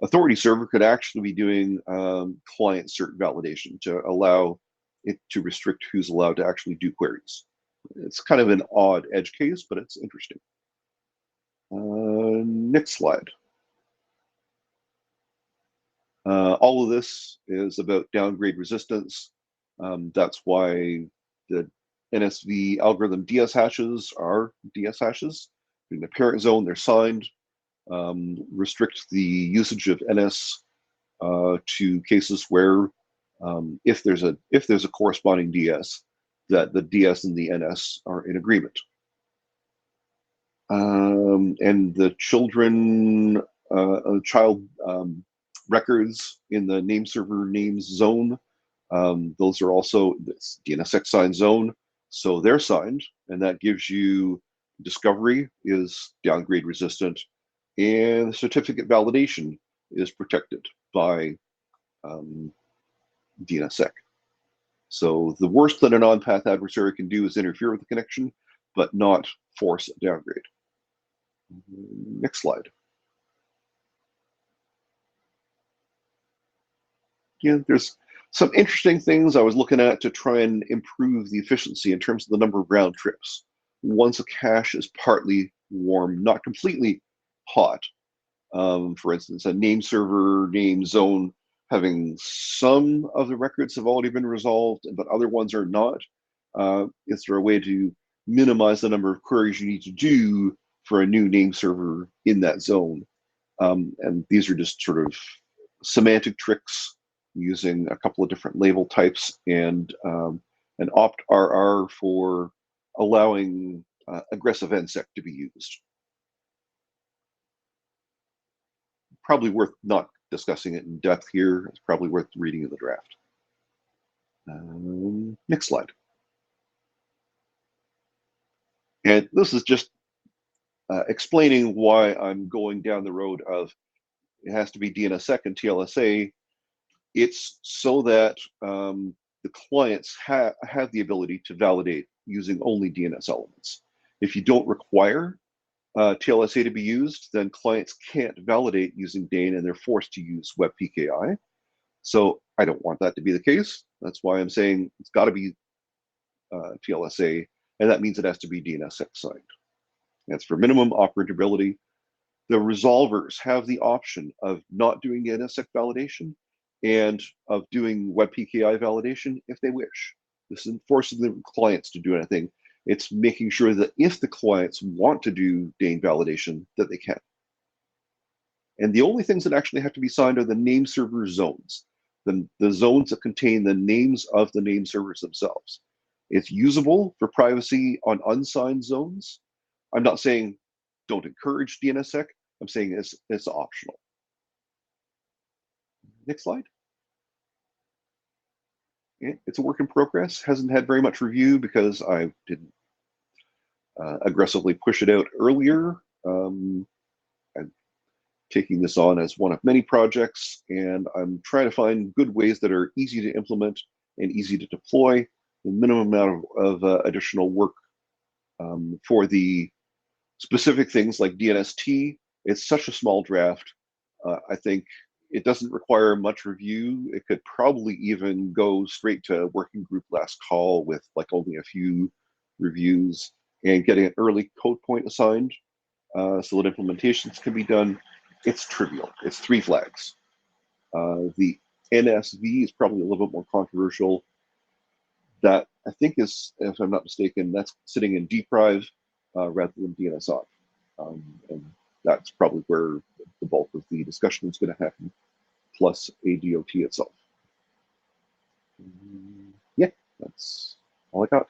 E: authority server could actually be doing client cert validation to allow it to restrict who's allowed to actually do queries. It's kind of an odd edge case, but it's interesting. Next slide. All of this is about downgrade resistance. That's why the NSV algorithm DS hashes are DS hashes. In the parent zone, they're signed. Restrict the usage of NS to cases where if there's a corresponding DS, that the DS and the NS are in agreement. And the child records in the name server names zone, those are also this DNSX signed zone, so they're signed, and that gives you discovery is downgrade resistant, and certificate validation is protected by DNSSEC. So the worst that an on-path adversary can do is interfere with the connection, but not force a downgrade. Next slide. Yeah, there's some interesting things I was looking at to try and improve the efficiency in terms of the number of round trips. Once a cache is partly warm, not completely hot. For instance, a name server, name zone, having some of the records have already been resolved, but other ones are not. Is there a way to minimize the number of queries you need to do for a new name server in that zone? And these are just sort of semantic tricks using a couple of different label types and an opt-RR for allowing aggressive NSEC to be used. Probably worth not discussing it in depth here. It's probably worth reading in the draft. Next slide. And this is just explaining why I'm going down the road of it has to be DNSSEC and TLSA. It's so that the clients have the ability to validate using only DNS elements. If you don't require TLSA to be used, then clients can't validate using DANE and they're forced to use WebPKI. So I don't want that to be the case. That's why I'm saying it's got to be TLSA, and that means it has to be DNSSEC signed. That's for minimum operability. The resolvers have the option of not doing DNSSEC validation and of doing WebPKI validation if they wish. This isn't forcing the clients to do anything. It's making sure that if the clients want to do DANE validation, that they can. And the only things that actually have to be signed are the name server zones, the zones that contain the names of the name servers themselves. It's usable for privacy on unsigned zones. I'm not saying don't encourage DNSSEC. I'm saying it's optional. Next slide. Yeah, it's a work in progress. Hasn't had very much review because I didn't aggressively push it out earlier. I'm taking this on as one of many projects, and I'm trying to find good ways that are easy to implement and easy to deploy, the minimum amount of additional work for the specific things like DNST. It's such a small draft. I think it doesn't require much review. It could probably even go straight to working group last call with like only a few reviews and getting an early code point assigned so that implementations can be done. It's trivial. It's 3 flags. The NSV is probably a little bit more controversial. That I think is, if I'm not mistaken, that's sitting in dprive rather than DNSOP. And that's probably where the bulk of the discussion is going to happen, plus ADOT itself. Yeah, that's all I got.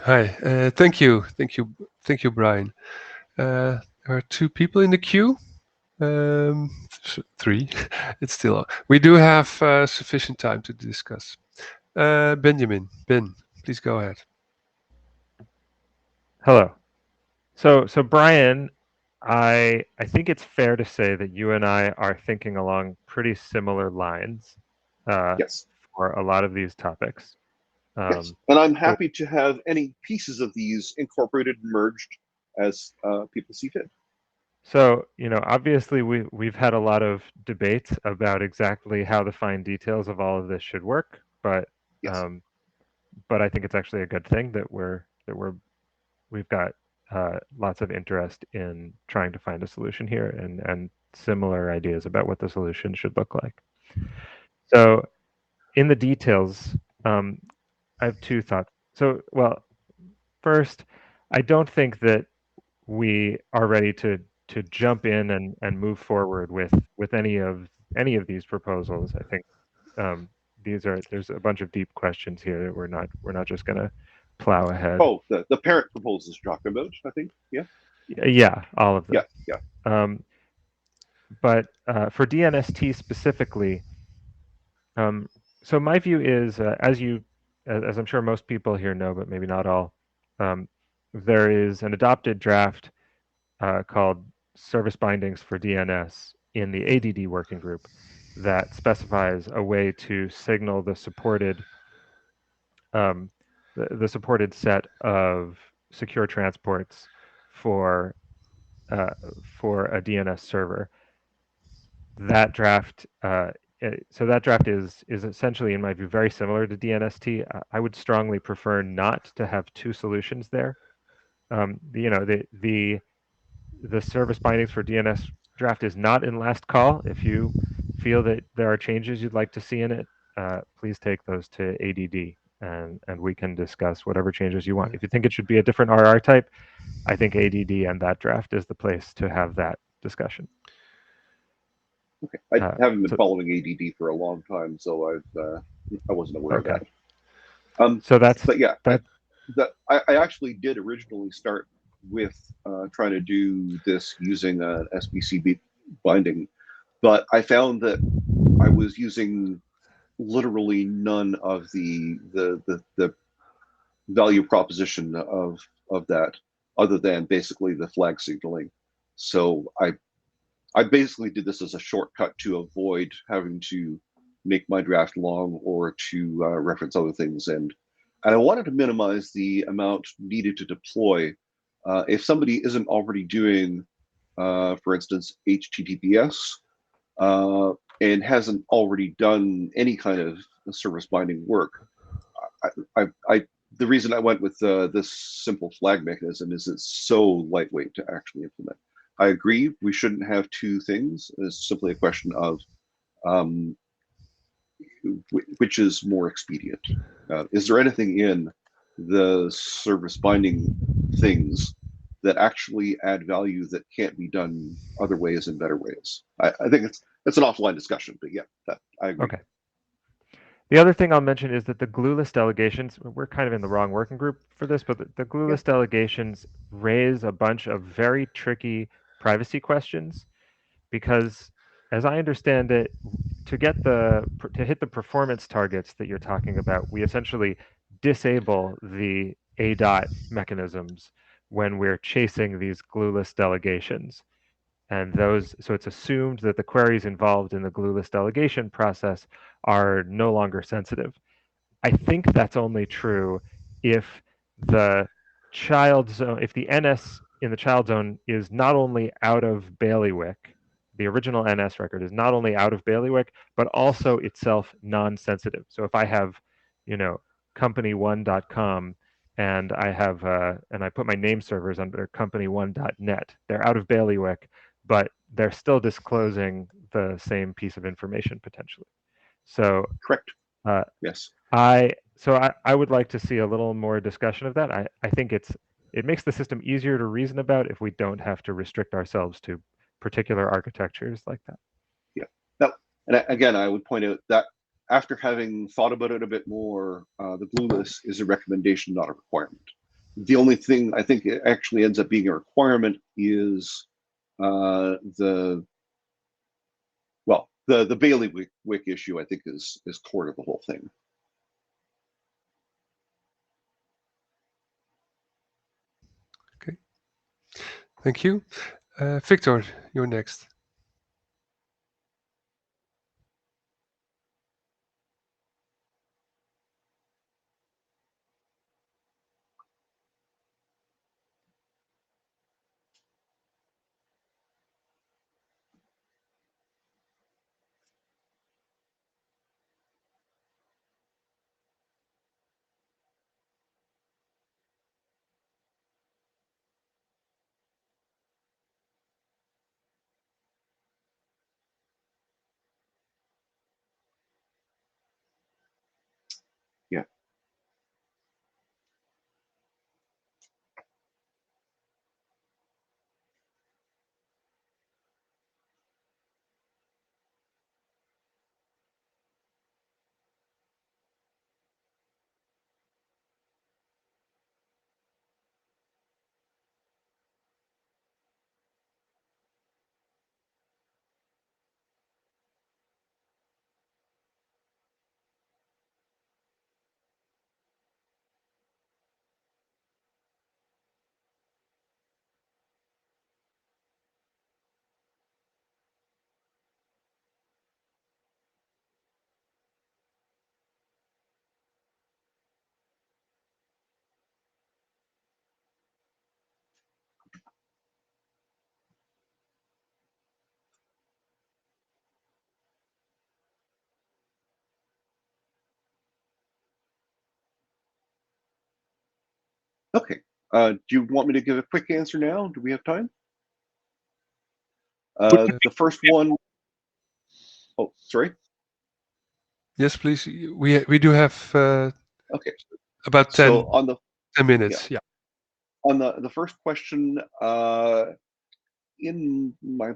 B: Hi, thank you, Brian. There are 2 people in the queue. 3. It's still on. We do have sufficient time to discuss. Benjamin, please go ahead.
R: Hello. So Brian, I think it's fair to say that you and I are thinking along pretty similar lines.
E: Yes.
R: For a lot of these topics.
E: Yes. And I'm happy to have any pieces of these incorporated and merged as people see fit.
R: So, obviously we've had a lot of debates about exactly how the fine details of all of this should work, but
E: yes.
R: But I think it's actually a good thing that we've got lots of interest in trying to find a solution here and similar ideas about what the solution should look like. So, in the details, I have 2 thoughts. So, well, first, I don't think that we are ready to jump in and move forward with any of these proposals. I think there's a bunch of deep questions here that we're not just going to plow ahead.
E: Oh, the parent proposals you're talking about, I think. Yeah.
R: Yeah, all of them.
E: Yeah.
R: But for DNST specifically, so my view is, as I'm sure most people here know, but maybe not all, there is an adopted draft called Service Bindings for DNS in the ADD working group that specifies a way to signal the supported set of secure transports for a DNS server. That draft, so that draft is essentially, in my view, very similar to DNST. I would strongly prefer not to have 2 solutions there. The service bindings for DNS draft is not in last call. If you feel that there are changes you'd like to see in it, please take those to ADD and we can discuss whatever changes you want. If you think it should be a different RR type, I think ADD and that draft is the place to have that discussion.
E: Okay, I haven't been following ADD for a long time, so I wasn't aware of that.
R: So that's.
E: But yeah, I actually did originally start with trying to do this using an SBC binding, but I found that I was using literally none of the value proposition of that, other than basically the flag signaling. So I basically did this as a shortcut to avoid having to make my draft long or to reference other things. And I wanted to minimize the amount needed to deploy. If somebody isn't already doing, for instance, HTTPS and hasn't already done any kind of service binding work, the reason I went with this simple flag mechanism is it's so lightweight to actually implement. I agree we shouldn't have 2 things. It's simply a question of which is more expedient. Is there anything in the service binding things that actually add value that can't be done other ways and better ways? I think it's an offline discussion, but yeah, that I agree.
R: Okay. The other thing I'll mention is that the glueless delegations, we're kind of in the wrong working group for this, but the glueless delegations raise a bunch of very tricky privacy questions, because as I understand it, to hit the performance targets that you're talking about, we essentially disable the ADOT mechanisms when we're chasing these glueless delegations. And so it's assumed that the queries involved in the glueless delegation process are no longer sensitive. I think that's only true if the child zone, if the NS in the child zone is not only out of bailiwick, the original NS record is not only out of bailiwick, but also itself non-sensitive. So if I have, company1.com and I have and I put my name servers under company1.net, they're out of bailiwick, but they're still disclosing the same piece of information potentially. So
E: correct. Yes.
R: I would like to see a little more discussion of that. I think it makes the system easier to reason about if we don't have to restrict ourselves to particular architectures like that.
E: Yeah. Now, and again, I would point out that after having thought about it a bit more, the glueless is a recommendation, not a requirement. The only thing I think it actually ends up being a requirement is the bailiwick issue. I think is core to the whole thing.
B: Okay, thank you. Victor, you're next.
E: Yeah. Okay. Do you want me to give a quick answer now? Do we have time? The first one. Oh, sorry.
B: Yes, please. We do have
E: okay.
B: About 10,
E: so on the
B: 10 minutes. Yeah.
E: On the first question, in my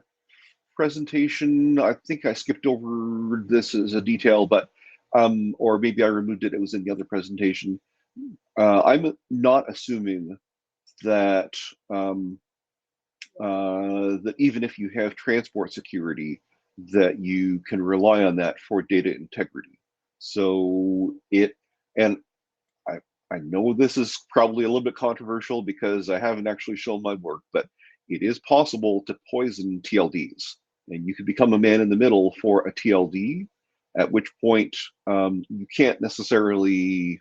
E: presentation, I think I skipped over this as a detail, but or maybe I removed it. It was in the other presentation. I'm not assuming that that even if you have transport security, that you can rely on that for data integrity. So I know this is probably a little bit controversial because I haven't actually shown my work, but it is possible to poison TLDs, and you could become a man in the middle for a TLD, at which point you can't necessarily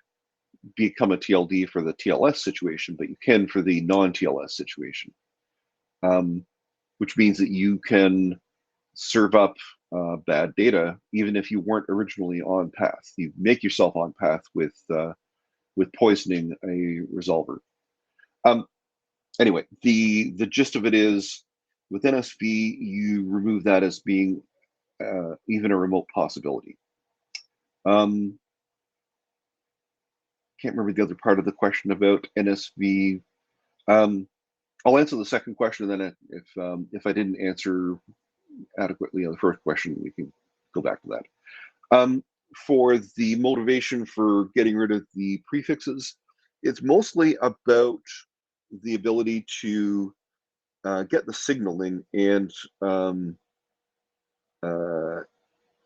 E: become a TLD for the TLS situation, but you can for the non-TLS situation, which means that you can serve up bad data even if you weren't originally on path. You make yourself on path with poisoning a resolver. Anyway, the gist of it is with NSV, you remove that as being even a remote possibility. Can't remember the other part of the question about NSV. I'll answer the second question, and then if I didn't answer adequately on the first question, we can go back to that. For the motivation for getting rid of the prefixes, it's mostly about the ability to get the signaling, and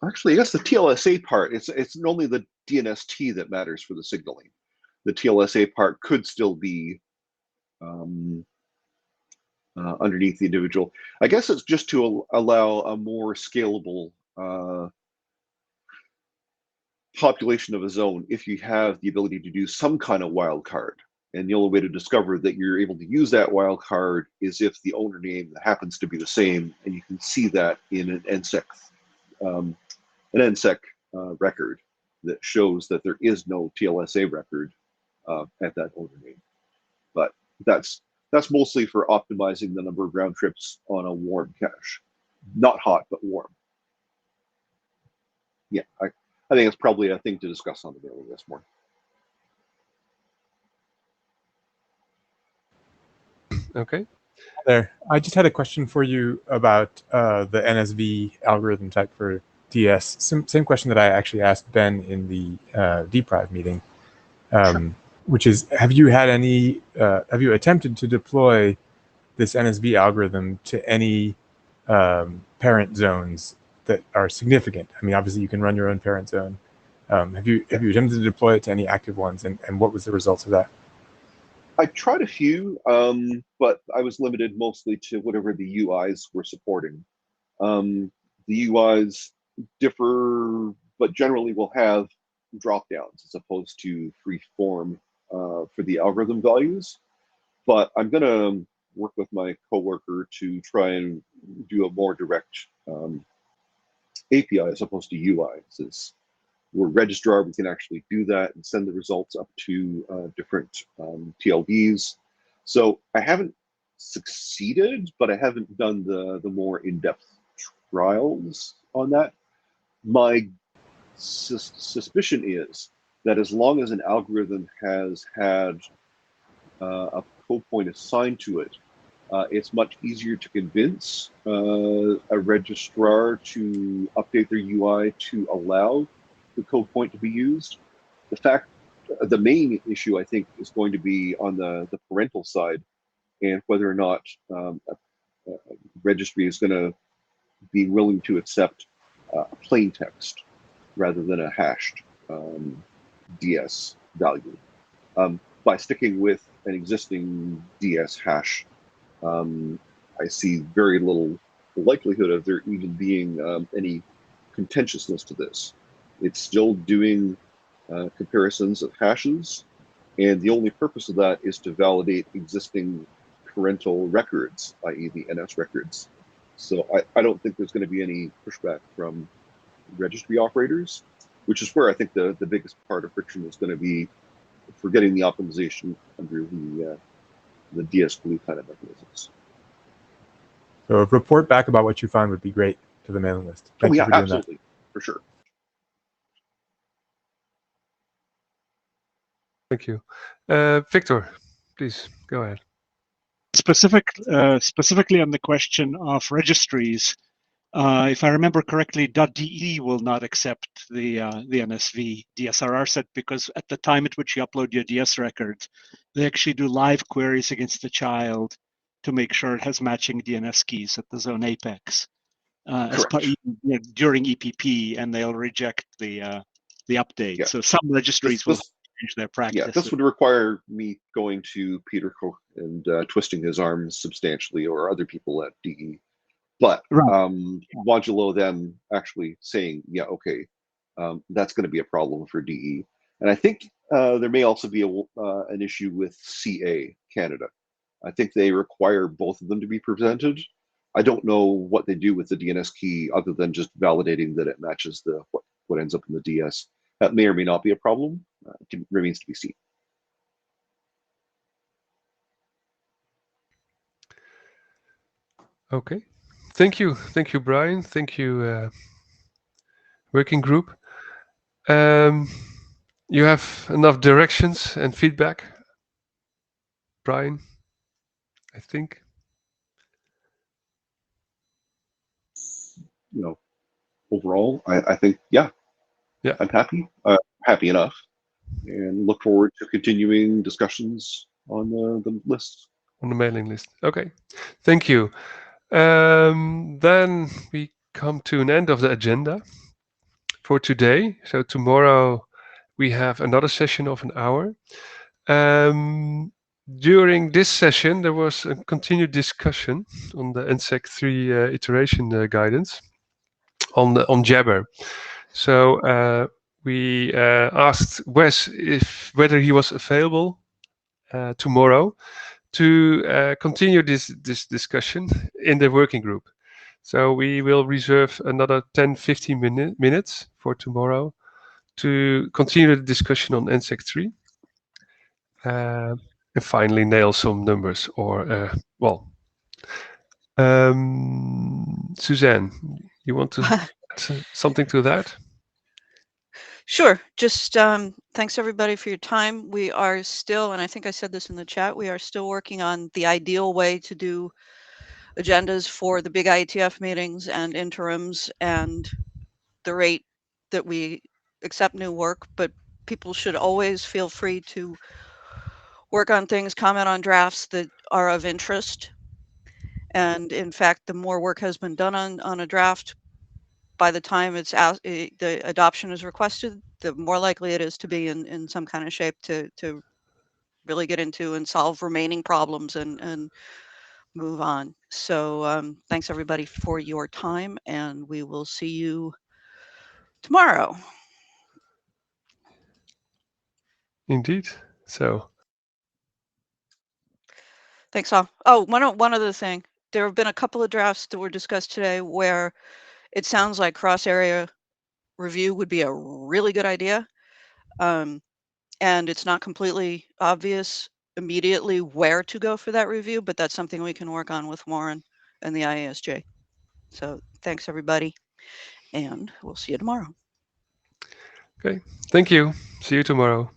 E: actually, I guess the TLSA part, it's only the DNST that matters for the signaling. The TLSA part could still be underneath the individual. I guess it's just to allow a more scalable population of a zone if you have the ability to do some kind of wildcard. And the only way to discover that you're able to use that wildcard is if the owner name happens to be the same, and you can see that in an NSEC record that shows that there is no TLSA record at that owner name. But that's mostly for optimizing the number of round trips on a warm cache, not hot but warm. Yeah, I think it's probably a thing to discuss on the mailing list more.
B: Okay.
G: There. I just had a question for you about the NSV algorithm type for DS. Same question that I actually asked Ben in the DPRIVE meeting, which is, have you attempted to deploy this NSV algorithm to any parent zones that are significant? I mean, obviously you can run your own parent zone. Have you attempted to deploy it to any active ones, and what was the results of that?
E: I tried a few, but I was limited mostly to whatever the UIs were supporting. The UIs differ, but generally will have drop-downs as opposed to free form for the algorithm values. But I'm going to work with my coworker to try and do a more direct API as opposed to UI. Since we're registrar, we can actually do that and send the results up to different TLDs. So I haven't succeeded, but I haven't done the more in-depth trials on that. My suspicion is that as long as an algorithm has had a code point assigned to it, it's much easier to convince a registrar to update their UI to allow the code point to be used. The main issue, I think, is going to be on the parental side, and whether or not a registry is going to be willing to accept plain text rather than a hashed DS value. By sticking with an existing DS hash, I see very little likelihood of there even being any contentiousness to this. It's still doing comparisons of hashes, and the only purpose of that is to validate existing parental records, i.e. the NS records. So I don't think there's going to be any pushback from registry operators, which is where I think the biggest part of friction is going to be for getting the optimization under the DS glue kind of mechanisms.
G: So a report back about what you found would be great to the mailing list. Thank you for doing
E: absolutely, for sure.
B: Thank you. Victor, please go ahead.
F: Specifically on the question of registries, if I remember correctly, .de will not accept the NSV DSRR set because at the time at which you upload your DS records, they actually do live queries against the child to make sure it has matching DNS keys at the zone apex during EPP, and they'll reject the update. Yeah. So some registries will change their practice.
E: Yeah, this would require me going to Peter Koch and twisting his arms substantially, or other people at DE. But modulo them actually saying, yeah, okay, that's going to be a problem for DE. And I think there may also be an issue with CA, Canada. I think they require both of them to be presented. I don't know what they do with the DNS key other than just validating that it matches what ends up in the DS. That may or may not be a problem. It remains to be seen.
B: Okay. Thank you, Brian. Thank you, working group. You have enough directions and feedback, Brian, I think.
E: Overall, I think, yeah, I'm happy, happy enough, and look forward to continuing discussions on the list.
B: on the mailing list. Okay, thank you. Then we come to an end of the agenda for today. So tomorrow we have another session of an hour. During this session, there was a continued discussion on the NSEC 3 iteration guidance on Jabber. So we asked Wes whether he was available tomorrow to continue this discussion in the working group. So we will reserve another 10-15 minutes for tomorrow to continue the discussion on NSEC 3 and finally nail some numbers or, well, Suzanne, you want to add something to that?
Q: Sure. Just thanks everybody for your time. We are still, and I think I said this in the chat, we are still working on the ideal way to do agendas for the big IETF meetings and interims and the rate that we accept new work, but people should always feel free to work on things, comment on drafts that are of interest. And in fact, the more work has been done on a draft, by the time it's out, the adoption is requested, the more likely it is to be in some kind of shape to really get into and solve remaining problems and move on. So thanks everybody for your time, and we will see you tomorrow.
B: Indeed. So
Q: thanks all. Oh, one other thing. There have been a couple of drafts that were discussed today where it sounds like cross-area review would be a really good idea. And it's not completely obvious immediately where to go for that review, but that's something we can work on with Warren and the IASJ. So thanks everybody, and we'll see you tomorrow.
B: Okay, thank you. See you tomorrow.